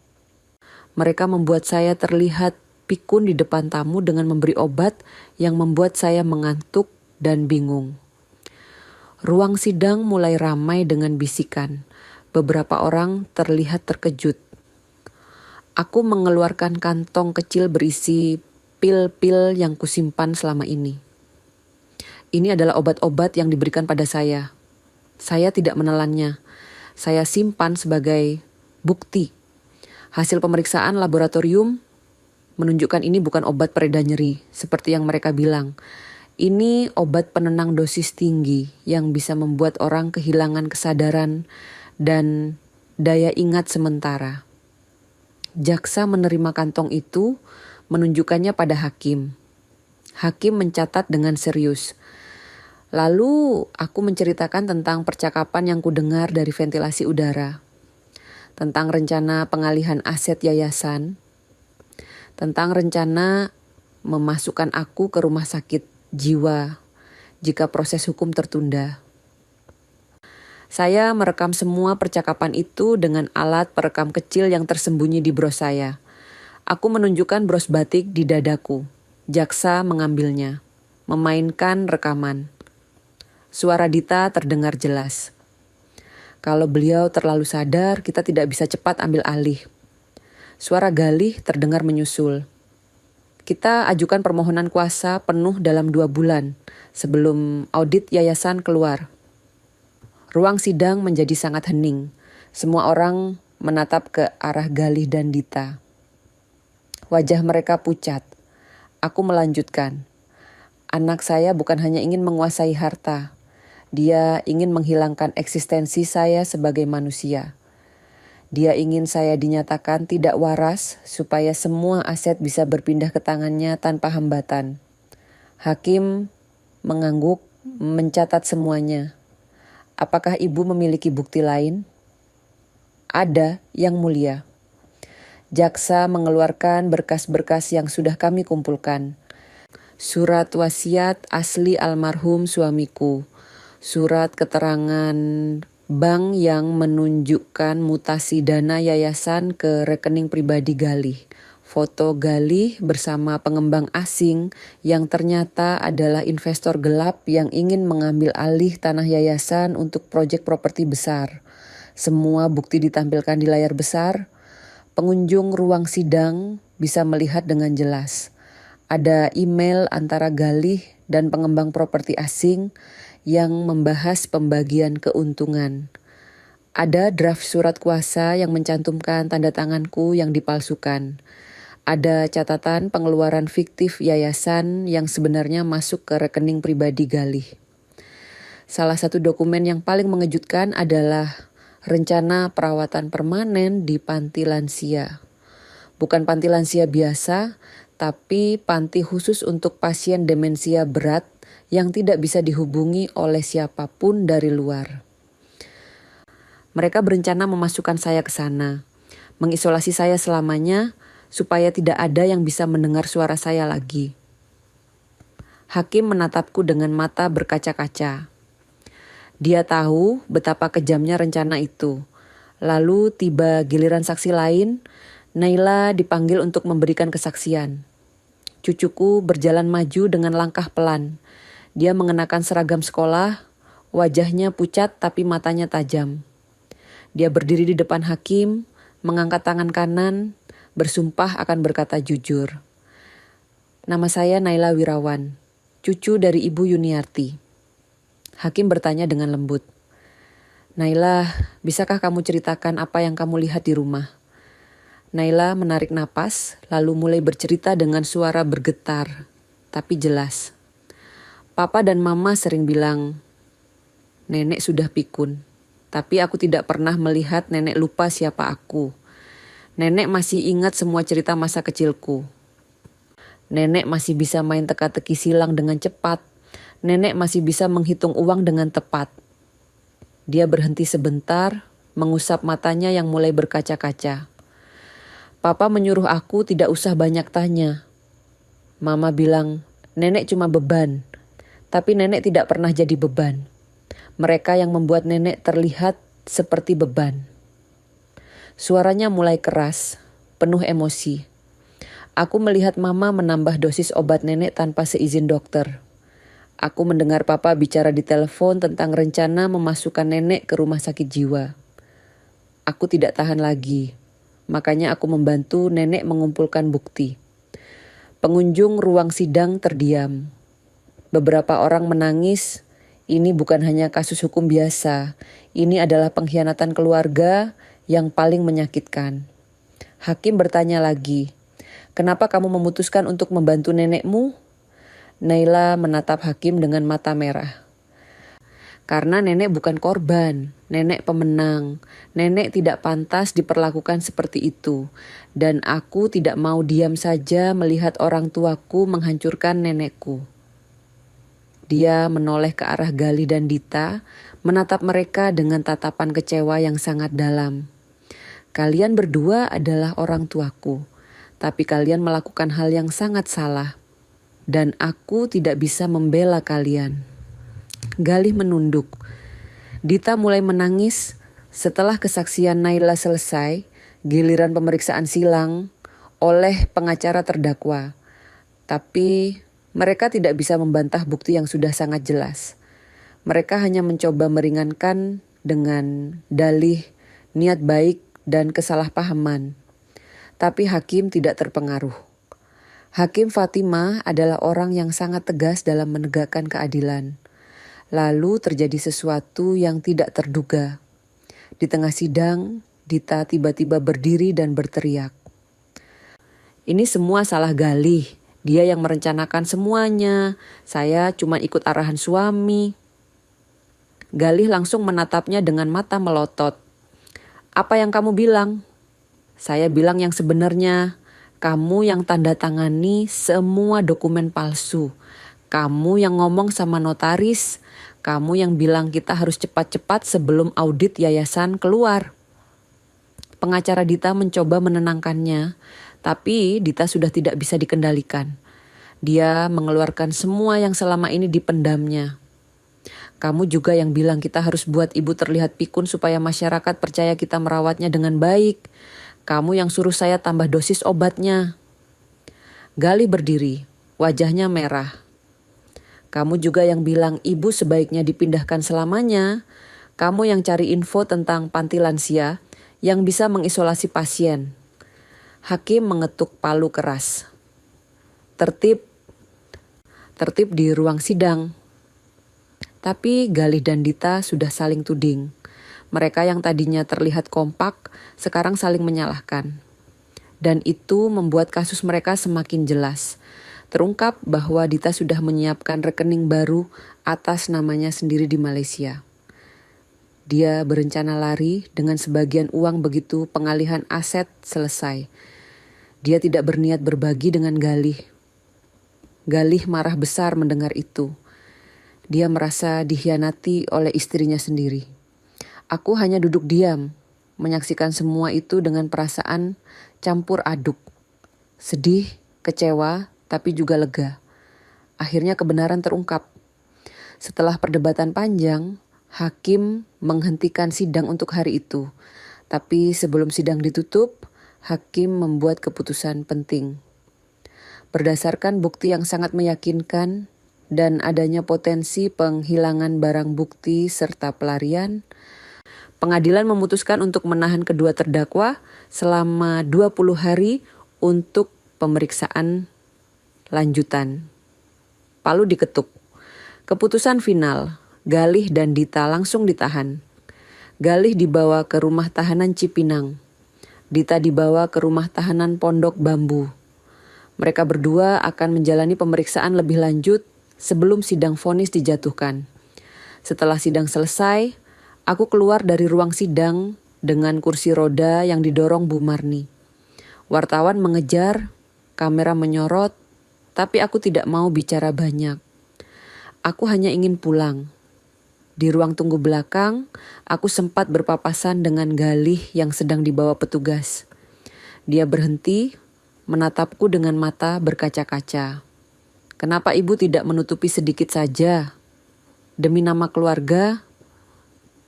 Mereka membuat saya terlihat pikun di depan tamu dengan memberi obat yang membuat saya mengantuk dan bingung. Ruang sidang mulai ramai dengan bisikan. Beberapa orang terlihat terkejut. Aku mengeluarkan kantong kecil berisi pil-pil yang kusimpan selama ini. Ini adalah obat-obat yang diberikan pada saya. Saya tidak menelannya. Saya simpan sebagai bukti. Hasil pemeriksaan laboratorium menunjukkan ini bukan obat pereda nyeri, seperti yang mereka bilang. Ini obat penenang dosis tinggi yang bisa membuat orang kehilangan kesadaran dan daya ingat sementara. Jaksa menerima kantong itu, menunjukkannya pada hakim. Hakim mencatat dengan serius. Lalu aku menceritakan tentang percakapan yang kudengar dari ventilasi udara. Tentang rencana pengalihan aset yayasan. Tentang rencana memasukkan aku ke rumah sakit jiwa jika proses hukum tertunda. Saya merekam semua percakapan itu dengan alat perekam kecil yang tersembunyi di bros saya. Aku menunjukkan bros batik di dadaku. Jaksa mengambilnya, memainkan rekaman. Suara Dita terdengar jelas. Kalau beliau terlalu sadar, kita tidak bisa cepat ambil alih. Suara Galih terdengar menyusul. Kita ajukan permohonan kuasa penuh dalam 2 bulan sebelum audit yayasan keluar. Ruang sidang menjadi sangat hening. Semua orang menatap ke arah Galih dan Dita. Wajah mereka pucat. Aku melanjutkan. Anak saya bukan hanya ingin menguasai harta. Dia ingin menghilangkan eksistensi saya sebagai manusia. Dia ingin saya dinyatakan tidak waras supaya semua aset bisa berpindah ke tangannya tanpa hambatan. Hakim mengangguk, mencatat semuanya. Apakah ibu memiliki bukti lain? Ada, Yang Mulia. Jaksa mengeluarkan berkas-berkas yang sudah kami kumpulkan. Surat wasiat asli almarhum suamiku. Surat keterangan bank yang menunjukkan mutasi dana yayasan ke rekening pribadi Galih. Foto Galih bersama pengembang asing yang ternyata adalah investor gelap yang ingin mengambil alih tanah yayasan untuk proyek properti besar. Semua bukti ditampilkan di layar besar. Pengunjung ruang sidang bisa melihat dengan jelas. Ada email antara Galih dan pengembang properti asing yang membahas pembagian keuntungan. Ada draft surat kuasa yang mencantumkan tanda tanganku yang dipalsukan. Ada catatan pengeluaran fiktif yayasan yang sebenarnya masuk ke rekening pribadi Galih. Salah satu dokumen yang paling mengejutkan adalah rencana perawatan permanen di panti lansia. Bukan panti lansia biasa, tapi panti khusus untuk pasien demensia berat yang tidak bisa dihubungi oleh siapapun dari luar. Mereka berencana memasukkan saya ke sana, mengisolasi saya selamanya, supaya tidak ada yang bisa mendengar suara saya lagi. Hakim menatapku dengan mata berkaca-kaca. Dia tahu betapa kejamnya rencana itu. Lalu tiba giliran saksi lain, Naila dipanggil untuk memberikan kesaksian. Cucuku berjalan maju dengan langkah pelan. Dia mengenakan seragam sekolah, wajahnya pucat tapi matanya tajam. Dia berdiri di depan hakim, mengangkat tangan kanan, bersumpah akan berkata jujur. Nama saya Naila Wirawan, cucu dari Ibu Yuniarti. Hakim bertanya dengan lembut. Naila, bisakah kamu ceritakan apa yang kamu lihat di rumah? Naila menarik napas, lalu mulai bercerita dengan suara bergetar, tapi jelas. Papa dan Mama sering bilang, nenek sudah pikun, tapi aku tidak pernah melihat nenek lupa siapa aku. Nenek masih ingat semua cerita masa kecilku. Nenek masih bisa main teka-teki silang dengan cepat. Nenek masih bisa menghitung uang dengan tepat. Dia berhenti sebentar, mengusap matanya yang mulai berkaca-kaca. Papa menyuruh aku tidak usah banyak tanya. Mama bilang, nenek cuma beban. Tapi nenek tidak pernah jadi beban. Mereka yang membuat nenek terlihat seperti beban. Suaranya mulai keras, penuh emosi. Aku melihat Mama menambah dosis obat nenek tanpa seizin dokter. Aku mendengar Papa bicara di telepon tentang rencana memasukkan nenek ke rumah sakit jiwa. Aku tidak tahan lagi. makanya aku membantu nenek mengumpulkan bukti. Pengunjung ruang sidang terdiam. Beberapa orang menangis. Ini bukan hanya kasus hukum biasa. Ini adalah pengkhianatan keluarga yang paling menyakitkan. Hakim bertanya lagi, "Kenapa kamu memutuskan untuk membantu nenekmu?" Naila menatap hakim dengan mata merah. "Karena nenek bukan korban, nenek pemenang. Nenek tidak pantas diperlakukan seperti itu. Dan aku tidak mau diam saja melihat orang tuaku menghancurkan nenekku." Dia menoleh ke arah Galih dan Dita, menatap mereka dengan tatapan kecewa yang sangat dalam. "Kalian berdua adalah orang tuaku, tapi kalian melakukan hal yang sangat salah. Dan aku tidak bisa membela kalian." Galih menunduk. Dita mulai menangis. Setelah kesaksian Naila selesai, giliran pemeriksaan silang oleh pengacara terdakwa. Tapi mereka tidak bisa membantah bukti yang sudah sangat jelas. Mereka hanya mencoba meringankan dengan dalih, niat baik, dan kesalahpahaman. Tapi hakim tidak terpengaruh. Hakim Fatimah adalah orang yang sangat tegas dalam menegakkan keadilan. Lalu terjadi sesuatu yang tidak terduga. Di tengah sidang, Dita tiba-tiba berdiri dan berteriak, "Ini semua salah Galih. Dia yang merencanakan semuanya. Saya cuma ikut arahan suami." Galih langsung menatapnya dengan mata melotot. "Apa yang kamu bilang?" "Saya bilang yang sebenarnya. Kamu yang tanda tangani semua dokumen palsu. Kamu yang ngomong sama notaris. Kamu yang bilang kita harus cepat-cepat sebelum audit yayasan keluar." Pengacara Dita mencoba menenangkannya, tapi Dita sudah tidak bisa dikendalikan. Dia mengeluarkan semua yang selama ini dipendamnya. "Kamu juga yang bilang kita harus buat ibu terlihat pikun supaya masyarakat percaya kita merawatnya dengan baik. Kamu yang suruh saya tambah dosis obatnya." Galih berdiri, wajahnya merah. "Kamu juga yang bilang ibu sebaiknya dipindahkan selamanya. Kamu yang cari info tentang panti lansia yang bisa mengisolasi pasien." Hakim mengetuk palu keras. Tertib di ruang sidang. Tapi Galih dan Dita sudah saling tuding. Mereka yang tadinya terlihat kompak, sekarang saling menyalahkan. Dan itu membuat kasus mereka semakin jelas. Terungkap bahwa Dita sudah menyiapkan rekening baru atas namanya sendiri di Malaysia. Dia berencana lari dengan sebagian uang begitu pengalihan aset selesai. Dia tidak berniat berbagi dengan Galih. Galih marah besar mendengar itu. Dia merasa dikhianati oleh istrinya sendiri. Aku hanya duduk diam, menyaksikan semua itu dengan perasaan campur aduk. Sedih, kecewa, tapi juga lega. Akhirnya kebenaran terungkap. Setelah perdebatan panjang, hakim menghentikan sidang untuk hari itu. Tapi sebelum sidang ditutup, hakim membuat keputusan penting. Berdasarkan bukti yang sangat meyakinkan dan adanya potensi penghilangan barang bukti serta pelarian, pengadilan memutuskan untuk menahan kedua terdakwa selama 20 hari untuk pemeriksaan lanjutan. Palu diketuk. Keputusan final, Galih dan Dita langsung ditahan. Galih dibawa ke rumah tahanan Cipinang. Dita dibawa ke rumah tahanan Pondok Bambu. Mereka berdua akan menjalani pemeriksaan lebih lanjut sebelum sidang vonis dijatuhkan. Setelah sidang selesai, aku keluar dari ruang sidang dengan kursi roda yang didorong Bu Marni. Wartawan mengejar, kamera menyorot, tapi aku tidak mau bicara banyak. Aku hanya ingin pulang. Di ruang tunggu belakang, aku sempat berpapasan dengan Galih yang sedang dibawa petugas. Dia berhenti, menatapku dengan mata berkaca-kaca. "Kenapa ibu tidak menutupi sedikit saja? Demi nama keluarga."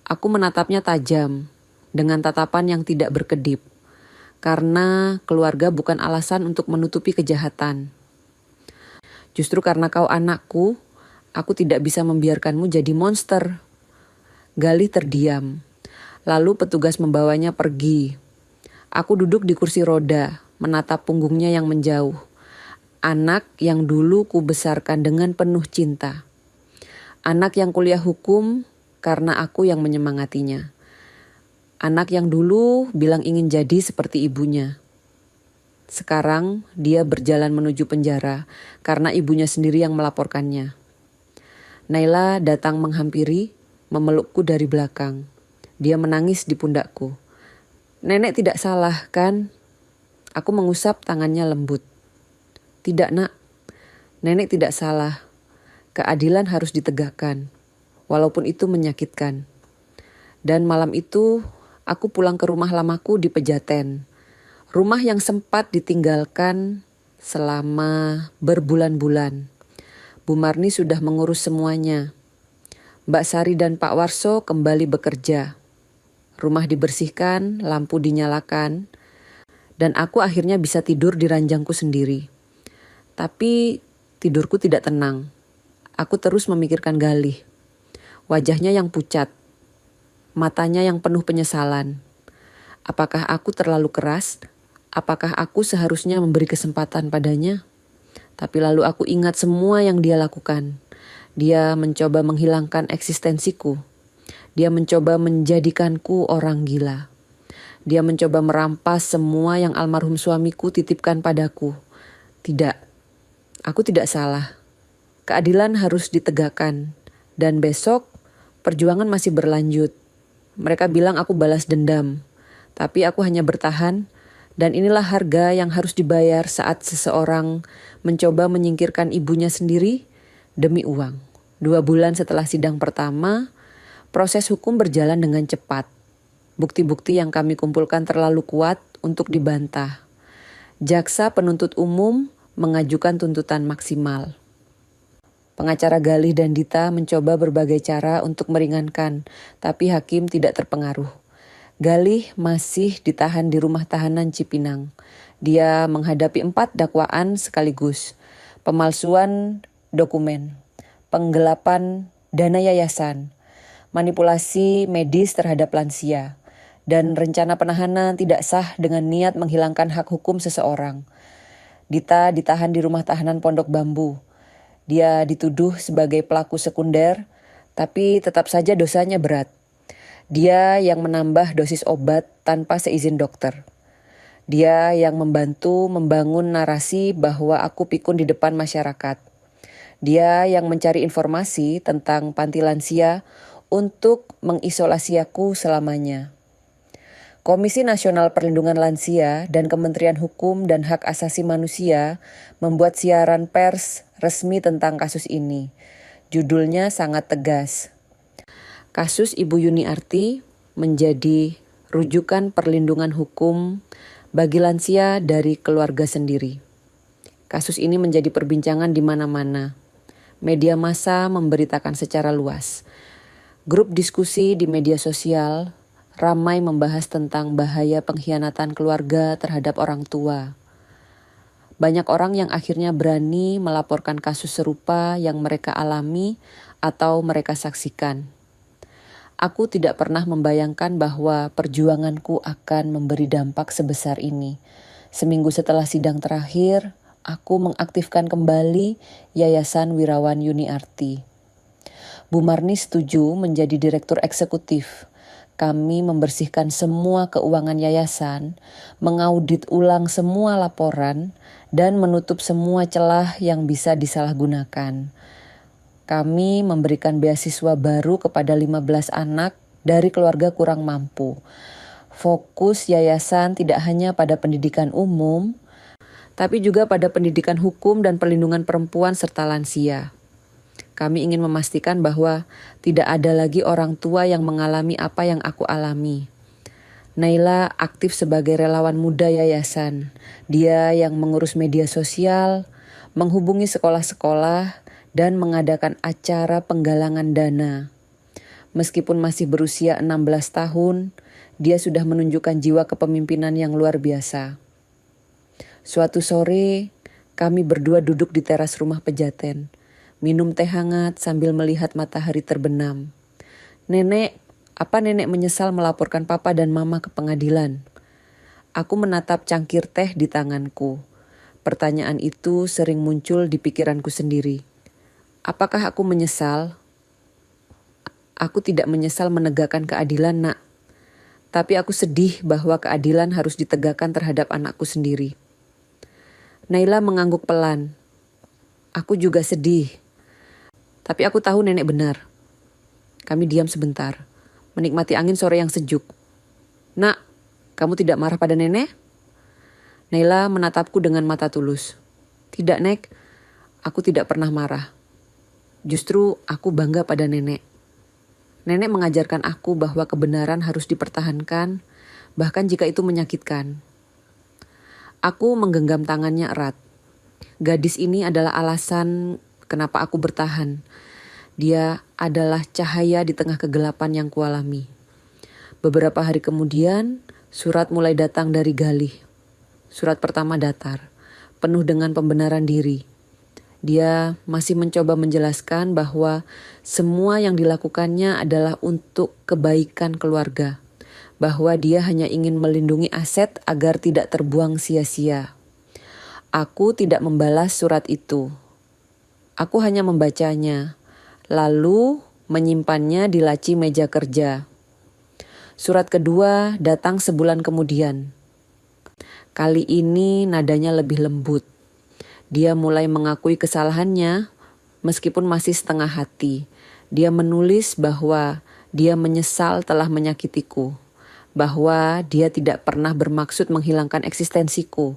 Aku menatapnya tajam, dengan tatapan yang tidak berkedip. Karena keluarga bukan alasan untuk menutupi kejahatan. "Justru karena kau anakku, aku tidak bisa membiarkanmu jadi monster." Galih terdiam. Lalu petugas membawanya pergi. Aku duduk di kursi roda, menatap punggungnya yang menjauh. Anak yang dulu kubesarkan dengan penuh cinta. Anak yang kuliah hukum karena aku yang menyemangatinya. Anak yang dulu bilang ingin jadi seperti ibunya. Sekarang dia berjalan menuju penjara karena ibunya sendiri yang melaporkannya. Naila datang menghampiri, memelukku dari belakang. Dia menangis di pundakku. Nenek tidak salah kan? Aku mengusap tangannya lembut. Tidak nak, nenek tidak salah. Keadilan harus ditegakkan, walaupun itu menyakitkan. Dan malam itu aku pulang ke rumah lamaku di Pejaten. Rumah yang sempat ditinggalkan selama berbulan-bulan. Bu Marni sudah mengurus semuanya. Mbak Sari dan Pak Warso kembali bekerja. Rumah dibersihkan, lampu dinyalakan, dan aku akhirnya bisa tidur di ranjangku sendiri. Tapi tidurku tidak tenang. Aku terus memikirkan Galih. Wajahnya yang pucat, matanya yang penuh penyesalan. Apakah aku terlalu keras? Apakah aku seharusnya memberi kesempatan padanya? Tapi lalu aku ingat semua yang dia lakukan. Dia mencoba menghilangkan eksistensiku. Dia mencoba menjadikanku orang gila. Dia mencoba merampas semua yang almarhum suamiku titipkan padaku. Tidak, aku tidak salah. Keadilan harus ditegakkan. Dan besok perjuangan masih berlanjut. Mereka bilang aku balas dendam. Tapi aku hanya bertahan. Dan inilah harga yang harus dibayar saat seseorang mencoba menyingkirkan ibunya sendiri demi uang. 2 bulan setelah sidang pertama, proses hukum berjalan dengan cepat. Bukti-bukti yang kami kumpulkan terlalu kuat untuk dibantah. Jaksa penuntut umum mengajukan tuntutan maksimal. Pengacara Galih dan Dita mencoba berbagai cara untuk meringankan, tapi hakim tidak terpengaruh. Galih masih ditahan di rumah tahanan Cipinang. Dia menghadapi 4 dakwaan sekaligus. Pemalsuan dokumen, penggelapan dana yayasan, manipulasi medis terhadap lansia, dan rencana penahanan tidak sah dengan niat menghilangkan hak hukum seseorang. Dita ditahan di rumah tahanan Pondok Bambu. Dia dituduh sebagai pelaku sekunder, tapi tetap saja dosanya berat. Dia yang menambah dosis obat tanpa seizin dokter. Dia yang membantu membangun narasi bahwa aku pikun di depan masyarakat. Dia yang mencari informasi tentang panti lansia untuk mengisolasi aku selamanya. Komisi Nasional Perlindungan Lansia dan Kementerian Hukum dan Hak Asasi Manusia membuat siaran pers resmi tentang kasus ini. Judulnya sangat tegas. Kasus Ibu Yuniarti menjadi rujukan perlindungan hukum bagi lansia dari keluarga sendiri. Kasus ini menjadi perbincangan di mana-mana. Media massa memberitakan secara luas. Grup diskusi di media sosial ramai membahas tentang bahaya pengkhianatan keluarga terhadap orang tua. Banyak orang yang akhirnya berani melaporkan kasus serupa yang mereka alami atau mereka saksikan. Aku tidak pernah membayangkan bahwa perjuanganku akan memberi dampak sebesar ini. Seminggu setelah sidang terakhir, aku mengaktifkan kembali Yayasan Wirawan Yuniarti. Bu Marni setuju menjadi direktur eksekutif. Kami membersihkan semua keuangan yayasan, mengaudit ulang semua laporan, dan menutup semua celah yang bisa disalahgunakan. Kami memberikan beasiswa baru kepada 15 anak dari keluarga kurang mampu. Fokus yayasan tidak hanya pada pendidikan umum, tapi juga pada pendidikan hukum dan perlindungan perempuan serta lansia. Kami ingin memastikan bahwa tidak ada lagi orang tua yang mengalami apa yang aku alami. Naila aktif sebagai relawan muda yayasan. Dia yang mengurus media sosial, menghubungi sekolah-sekolah, dan mengadakan acara penggalangan dana. Meskipun masih berusia 16 tahun, dia sudah menunjukkan jiwa kepemimpinan yang luar biasa. Suatu sore, kami berdua duduk di teras rumah Pejaten, minum teh hangat sambil melihat matahari terbenam. Nenek, apa nenek menyesal melaporkan papa dan mama ke pengadilan? Aku menatap cangkir teh di tanganku. Pertanyaan itu sering muncul di pikiranku sendiri. Apakah aku menyesal? Aku tidak menyesal menegakkan keadilan, Nak. Tapi aku sedih bahwa keadilan harus ditegakkan terhadap anakku sendiri. Naila mengangguk pelan. Aku juga sedih. Tapi aku tahu nenek benar. Kami diam sebentar, menikmati angin sore yang sejuk. Nak, kamu tidak marah pada nenek? Naila menatapku dengan mata tulus. Tidak, Nek. Aku tidak pernah marah. Justru aku bangga pada nenek. Nenek mengajarkan aku bahwa kebenaran harus dipertahankan, bahkan jika itu menyakitkan. Aku menggenggam tangannya erat. Gadis ini adalah alasan kenapa aku bertahan. Dia adalah cahaya di tengah kegelapan yang kualami. Beberapa hari kemudian, surat mulai datang dari Galih. Surat pertama datar, penuh dengan pembenaran diri. Dia masih mencoba menjelaskan bahwa semua yang dilakukannya adalah untuk kebaikan keluarga, bahwa dia hanya ingin melindungi aset agar tidak terbuang sia-sia. Aku tidak membalas surat itu. Aku hanya membacanya, lalu menyimpannya di laci meja kerja. Surat kedua datang sebulan kemudian. Kali ini nadanya lebih lembut. Dia mulai mengakui kesalahannya, meskipun masih setengah hati. Dia menulis bahwa dia menyesal telah menyakitiku, bahwa dia tidak pernah bermaksud menghilangkan eksistensiku.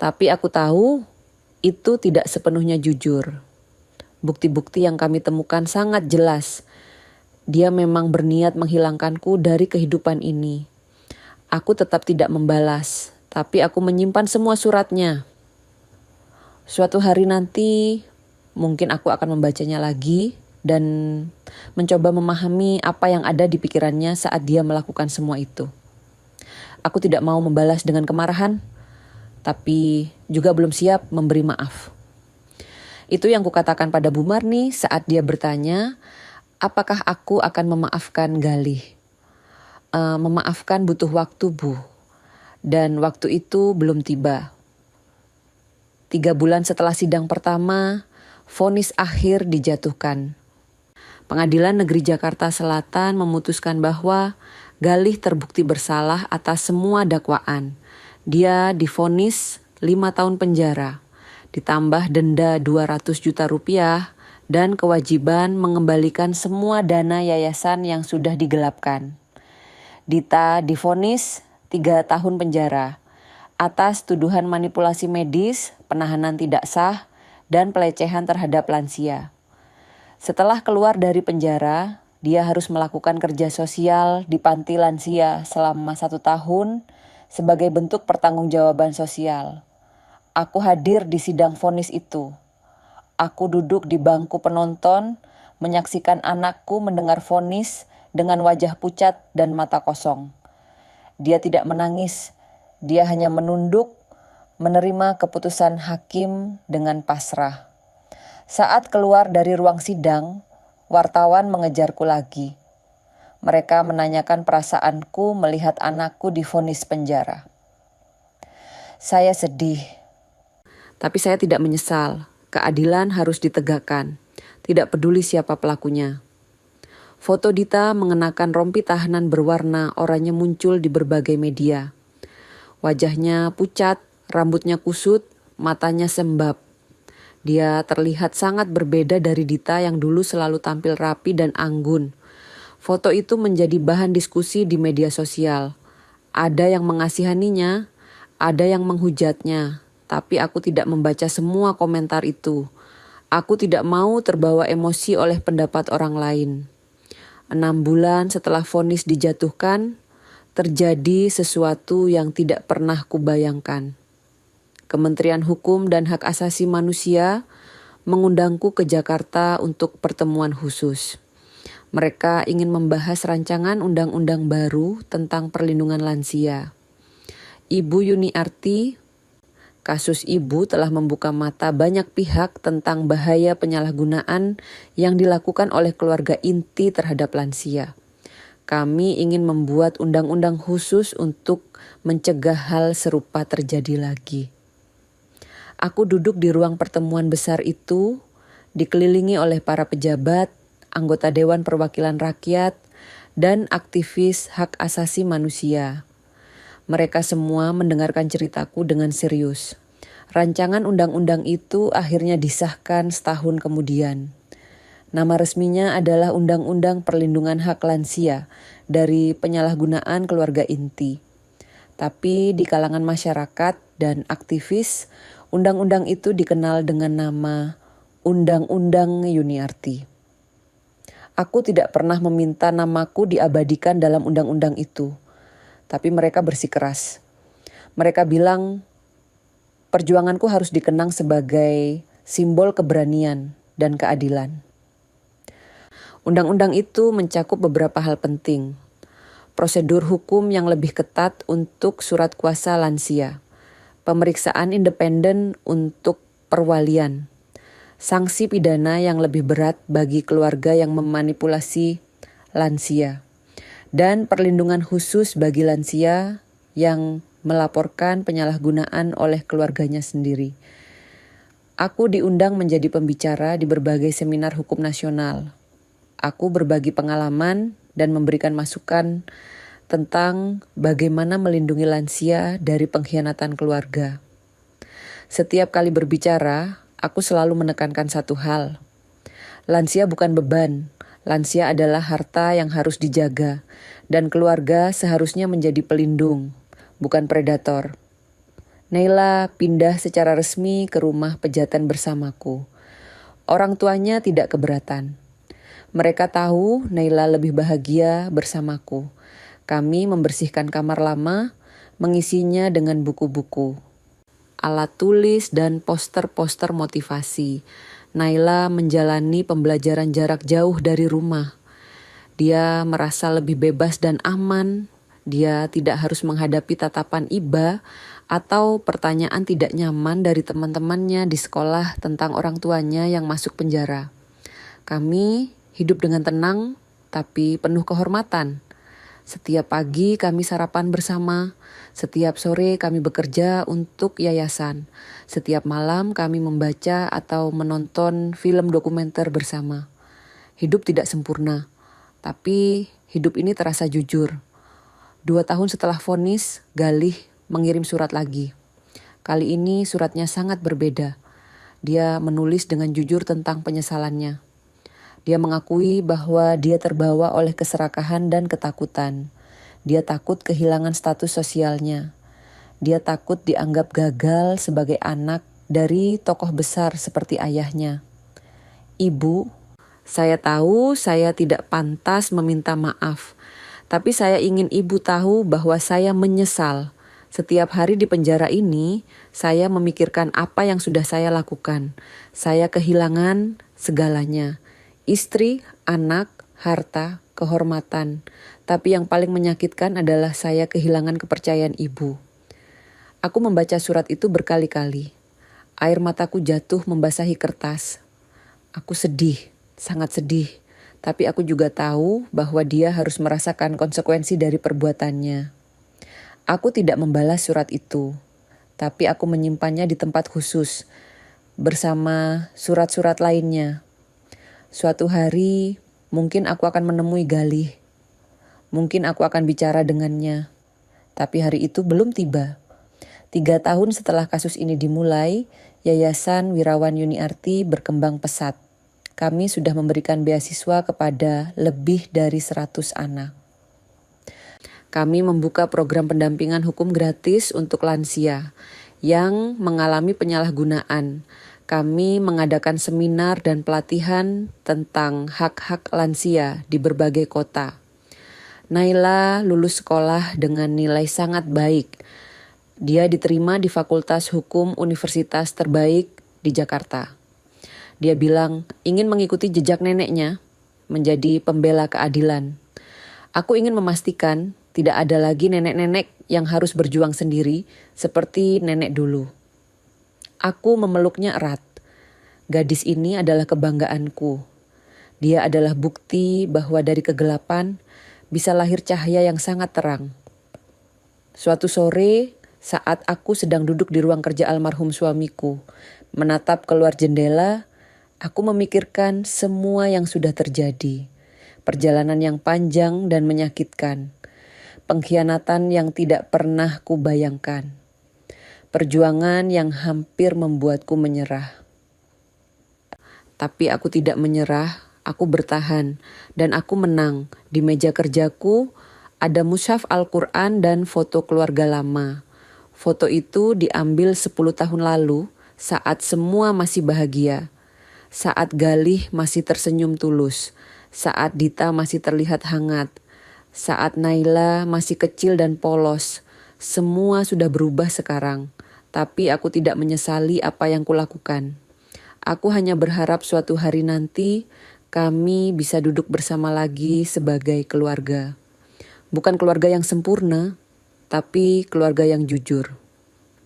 Tapi aku tahu itu tidak sepenuhnya jujur. Bukti-bukti yang kami temukan sangat jelas. Dia memang berniat menghilangkanku dari kehidupan ini. Aku tetap tidak membalas, tapi aku menyimpan semua suratnya. Suatu hari nanti mungkin aku akan membacanya lagi dan mencoba memahami apa yang ada di pikirannya saat dia melakukan semua itu. Aku tidak mau membalas dengan kemarahan, tapi juga belum siap memberi maaf. Itu yang kukatakan pada Bu Marni saat dia bertanya, apakah aku akan memaafkan Galih? Memaafkan butuh waktu, Bu. Dan waktu itu belum tiba. 3 bulan setelah sidang pertama, vonis akhir dijatuhkan. Pengadilan Negeri Jakarta Selatan memutuskan bahwa Galih terbukti bersalah atas semua dakwaan. Dia divonis 5 tahun penjara, ditambah denda 200 juta rupiah dan kewajiban mengembalikan semua dana yayasan yang sudah digelapkan. Dita divonis 3 tahun penjara atas tuduhan manipulasi medis, penahanan tidak sah, dan pelecehan terhadap lansia. Setelah keluar dari penjara, dia harus melakukan kerja sosial di panti lansia selama 1 tahun sebagai bentuk pertanggungjawaban sosial. Aku hadir di sidang vonis itu. Aku duduk di bangku penonton, menyaksikan anakku mendengar vonis dengan wajah pucat dan mata kosong. Dia tidak menangis. Dia hanya menunduk, menerima keputusan hakim dengan pasrah. Saat keluar dari ruang sidang, wartawan mengejarku lagi. Mereka menanyakan perasaanku melihat anakku divonis penjara. Saya sedih. Tapi saya tidak menyesal. Keadilan harus ditegakkan. Tidak peduli siapa pelakunya. Foto Dita mengenakan rompi tahanan berwarna oranye muncul di berbagai media. Wajahnya pucat, rambutnya kusut, matanya sembab. Dia terlihat sangat berbeda dari Dita yang dulu selalu tampil rapi dan anggun. Foto itu menjadi bahan diskusi di media sosial. Ada yang mengasihaninya, ada yang menghujatnya, tapi aku tidak membaca semua komentar itu. Aku tidak mau terbawa emosi oleh pendapat orang lain. 6 bulan setelah vonis dijatuhkan, terjadi sesuatu yang tidak pernah kubayangkan. Kementerian Hukum dan Hak Asasi Manusia mengundangku ke Jakarta untuk pertemuan khusus. Mereka ingin membahas rancangan undang-undang baru tentang perlindungan lansia. Ibu Yuniarti, kasus ibu telah membuka mata banyak pihak tentang bahaya penyalahgunaan yang dilakukan oleh keluarga inti terhadap lansia. Kami ingin membuat undang-undang khusus untuk mencegah hal serupa terjadi lagi. Aku duduk di ruang pertemuan besar itu, dikelilingi oleh para pejabat, anggota Dewan Perwakilan Rakyat, dan aktivis hak asasi manusia. Mereka semua mendengarkan ceritaku dengan serius. Rancangan undang-undang itu akhirnya disahkan setahun kemudian. Nama resminya adalah Undang-Undang Perlindungan Hak Lansia dari Penyalahgunaan Keluarga Inti. Tapi di kalangan masyarakat dan aktivis, undang-undang itu dikenal dengan nama Undang-Undang Yuniarti. Aku tidak pernah meminta namaku diabadikan dalam undang-undang itu, tapi mereka bersikeras. Mereka bilang perjuanganku harus dikenang sebagai simbol keberanian dan keadilan. Undang-undang itu mencakup beberapa hal penting. Prosedur hukum yang lebih ketat untuk surat kuasa lansia, pemeriksaan independen untuk perwalian, sanksi pidana yang lebih berat bagi keluarga yang memanipulasi lansia, dan perlindungan khusus bagi lansia yang melaporkan penyalahgunaan oleh keluarganya sendiri. Aku diundang menjadi pembicara di berbagai seminar hukum nasional. Aku berbagi pengalaman dan memberikan masukan tentang bagaimana melindungi lansia dari pengkhianatan keluarga. Setiap kali berbicara, aku selalu menekankan satu hal. Lansia bukan beban, lansia adalah harta yang harus dijaga, dan keluarga seharusnya menjadi pelindung, bukan predator. Naila pindah secara resmi ke rumah pejatan bersamaku. Orang tuanya tidak keberatan. Mereka tahu Naila lebih bahagia bersamaku. Kami membersihkan kamar lama, mengisinya dengan buku-buku, alat tulis, dan poster-poster motivasi. Naila menjalani pembelajaran jarak jauh dari rumah. Dia merasa lebih bebas dan aman. Dia tidak harus menghadapi tatapan iba atau pertanyaan tidak nyaman dari teman-temannya di sekolah tentang orang tuanya yang masuk penjara. Kami hidup dengan tenang tapi penuh kehormatan. Setiap pagi kami sarapan bersama, setiap sore kami bekerja untuk yayasan, setiap malam kami membaca atau menonton film dokumenter bersama. Hidup tidak sempurna, tapi hidup ini terasa jujur. 2 tahun setelah vonis, Galih mengirim surat lagi. Kali ini suratnya sangat berbeda. Dia menulis dengan jujur tentang penyesalannya. Dia mengakui bahwa dia terbawa oleh keserakahan dan ketakutan. Dia takut kehilangan status sosialnya. Dia takut dianggap gagal sebagai anak dari tokoh besar seperti ayahnya. Ibu, saya tahu saya tidak pantas meminta maaf, tapi saya ingin ibu tahu bahwa saya menyesal. Setiap hari di penjara ini, saya memikirkan apa yang sudah saya lakukan. Saya kehilangan segalanya. Istri, anak, harta, kehormatan. Tapi yang paling menyakitkan adalah saya kehilangan kepercayaan ibu. Aku membaca surat itu berkali-kali. Air mataku jatuh membasahi kertas. Aku sedih, sangat sedih. Tapi aku juga tahu bahwa dia harus merasakan konsekuensi dari perbuatannya. Aku tidak membalas surat itu, tapi aku menyimpannya di tempat khusus, bersama surat-surat lainnya. Suatu hari, mungkin aku akan menemui Galih. Mungkin aku akan bicara dengannya. Tapi hari itu belum tiba. 3 tahun setelah kasus ini dimulai, Yayasan Wirawan Yuniarti berkembang pesat. Kami sudah memberikan beasiswa kepada lebih dari 100 anak. Kami membuka program pendampingan hukum gratis untuk lansia yang mengalami penyalahgunaan. Kami mengadakan seminar dan pelatihan tentang hak-hak lansia di berbagai kota. Naila lulus sekolah dengan nilai sangat baik. Dia diterima di Fakultas Hukum Universitas terbaik di Jakarta. Dia bilang ingin mengikuti jejak neneknya, menjadi pembela keadilan. Aku ingin memastikan tidak ada lagi nenek-nenek yang harus berjuang sendiri seperti nenek dulu. Aku memeluknya erat. Gadis ini adalah kebanggaanku. Dia adalah bukti bahwa dari kegelapan bisa lahir cahaya yang sangat terang. Suatu sore, saat aku sedang duduk di ruang kerja almarhum suamiku, menatap keluar jendela, aku memikirkan semua yang sudah terjadi. Perjalanan yang panjang dan menyakitkan. Pengkhianatan yang tidak pernah kubayangkan. Perjuangan yang hampir membuatku menyerah. Tapi aku tidak menyerah, aku bertahan, dan aku menang. Di meja kerjaku ada mushaf Al-Quran dan foto keluarga lama. Foto itu diambil 10 tahun lalu saat semua masih bahagia. Saat Galih masih tersenyum tulus. Saat Dita masih terlihat hangat. Saat Naila masih kecil dan polos. Semua sudah berubah sekarang. Tapi aku tidak menyesali apa yang kulakukan. Aku hanya berharap suatu hari nanti kami bisa duduk bersama lagi sebagai keluarga. Bukan keluarga yang sempurna, tapi keluarga yang jujur.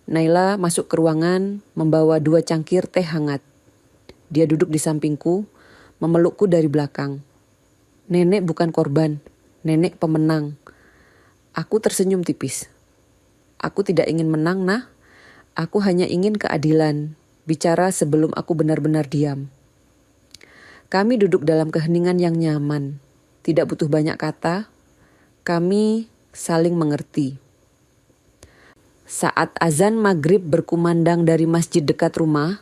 Naila masuk ke ruangan membawa 2 cangkir teh hangat. Dia duduk di sampingku, memelukku dari belakang. Nenek bukan korban, nenek pemenang. Aku tersenyum tipis. Aku tidak ingin menang, nah. Aku hanya ingin keadilan, bicara sebelum aku benar-benar diam. Kami duduk dalam keheningan yang nyaman, tidak butuh banyak kata. Kami saling mengerti. Saat azan maghrib berkumandang dari masjid dekat rumah,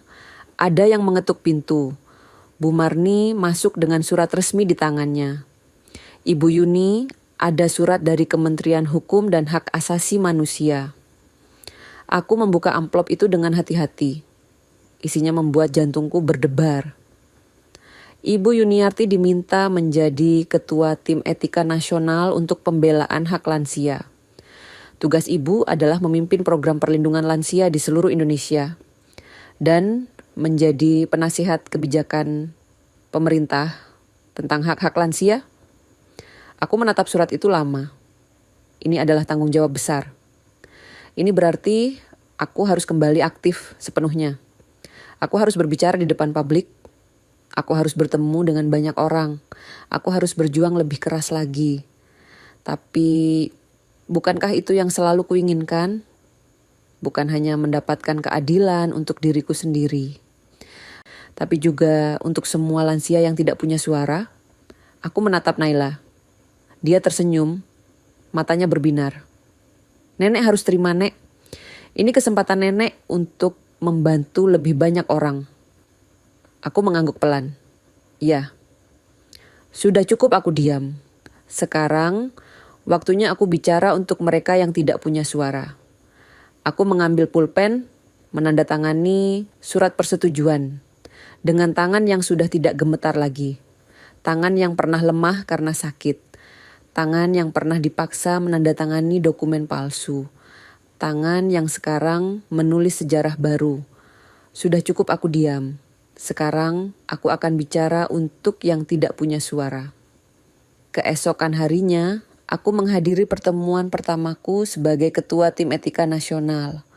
ada yang mengetuk pintu. Bu Marni masuk dengan surat resmi di tangannya. Ibu Yuni ada surat dari Kementerian Hukum dan Hak Asasi Manusia. Aku membuka amplop itu dengan hati-hati. Isinya membuat jantungku berdebar. Ibu Yuniarti diminta menjadi ketua tim etika nasional untuk pembelaan hak lansia. Tugas ibu adalah memimpin program perlindungan lansia di seluruh Indonesia dan menjadi penasihat kebijakan pemerintah tentang hak-hak lansia. Aku menatap surat itu lama. Ini adalah tanggung jawab besar. Ini berarti aku harus kembali aktif sepenuhnya. Aku harus berbicara di depan publik. Aku harus bertemu dengan banyak orang. Aku harus berjuang lebih keras lagi. Tapi bukankah itu yang selalu kuinginkan? Bukan hanya mendapatkan keadilan untuk diriku sendiri, tapi juga untuk semua lansia yang tidak punya suara. Aku menatap Naila. Dia tersenyum, matanya berbinar. Nenek harus terima, Nek. Ini kesempatan nenek untuk membantu lebih banyak orang. Aku mengangguk pelan. Ya, sudah cukup aku diam. Sekarang, waktunya aku bicara untuk mereka yang tidak punya suara. Aku mengambil pulpen, menandatangani surat persetujuan. Dengan tangan yang sudah tidak gemetar lagi. Tangan yang pernah lemah karena sakit. Tangan yang pernah dipaksa menandatangani dokumen palsu. Tangan yang sekarang menulis sejarah baru. Sudah cukup aku diam. Sekarang aku akan bicara untuk yang tidak punya suara. Keesokan harinya, aku menghadiri pertemuan pertamaku sebagai ketua tim etika nasional.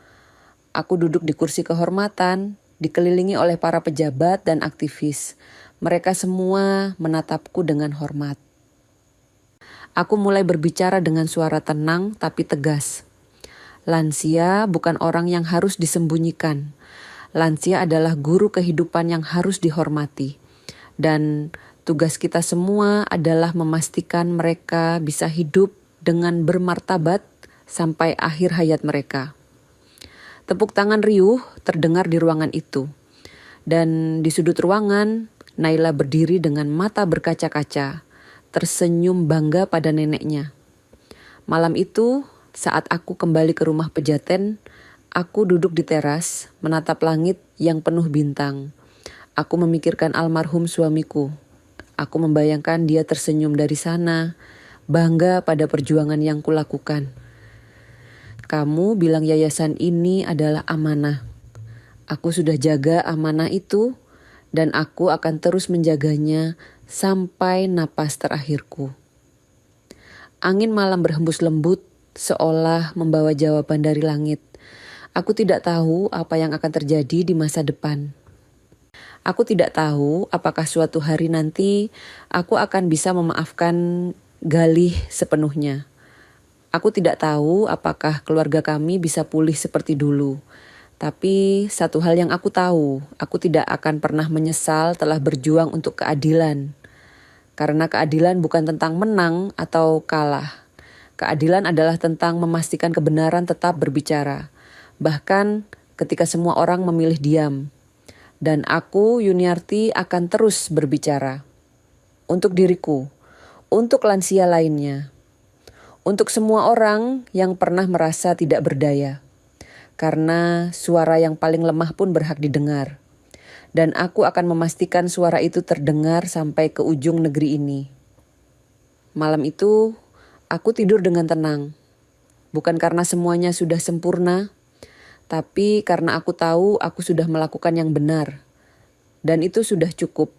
Aku duduk di kursi kehormatan, dikelilingi oleh para pejabat dan aktivis. Mereka semua menatapku dengan hormat. Aku mulai berbicara dengan suara tenang tapi tegas. Lansia bukan orang yang harus disembunyikan. Lansia adalah guru kehidupan yang harus dihormati. Dan tugas kita semua adalah memastikan mereka bisa hidup dengan bermartabat sampai akhir hayat mereka. Tepuk tangan riuh terdengar di ruangan itu. Dan di sudut ruangan, Naila berdiri dengan mata berkaca-kaca, tersenyum bangga pada neneknya. Malam itu, saat aku kembali ke rumah Pejaten, aku duduk di teras, menatap langit yang penuh bintang. Aku memikirkan almarhum suamiku. Aku membayangkan dia tersenyum dari sana, bangga pada perjuangan yang kulakukan. Kamu bilang yayasan ini adalah amanah. Aku sudah jaga amanah itu, dan aku akan terus menjaganya sampai napas terakhirku. Angin malam berhembus lembut, seolah membawa jawaban dari langit. Aku tidak tahu apa yang akan terjadi di masa depan. Aku tidak tahu apakah suatu hari nanti aku akan bisa memaafkan Galih sepenuhnya. Aku tidak tahu apakah keluarga kami bisa pulih seperti dulu. Tapi satu hal yang aku tahu, aku tidak akan pernah menyesal telah berjuang untuk keadilan. Karena keadilan bukan tentang menang atau kalah. Keadilan adalah tentang memastikan kebenaran tetap berbicara. Bahkan ketika semua orang memilih diam. Dan aku, Yuniarti, akan terus berbicara. Untuk diriku, untuk lansia lainnya. Untuk semua orang yang pernah merasa tidak berdaya. Karena suara yang paling lemah pun berhak didengar. Dan aku akan memastikan suara itu terdengar sampai ke ujung negeri ini. Malam itu, aku tidur dengan tenang. Bukan karena semuanya sudah sempurna, tapi karena aku tahu aku sudah melakukan yang benar. Dan itu sudah cukup.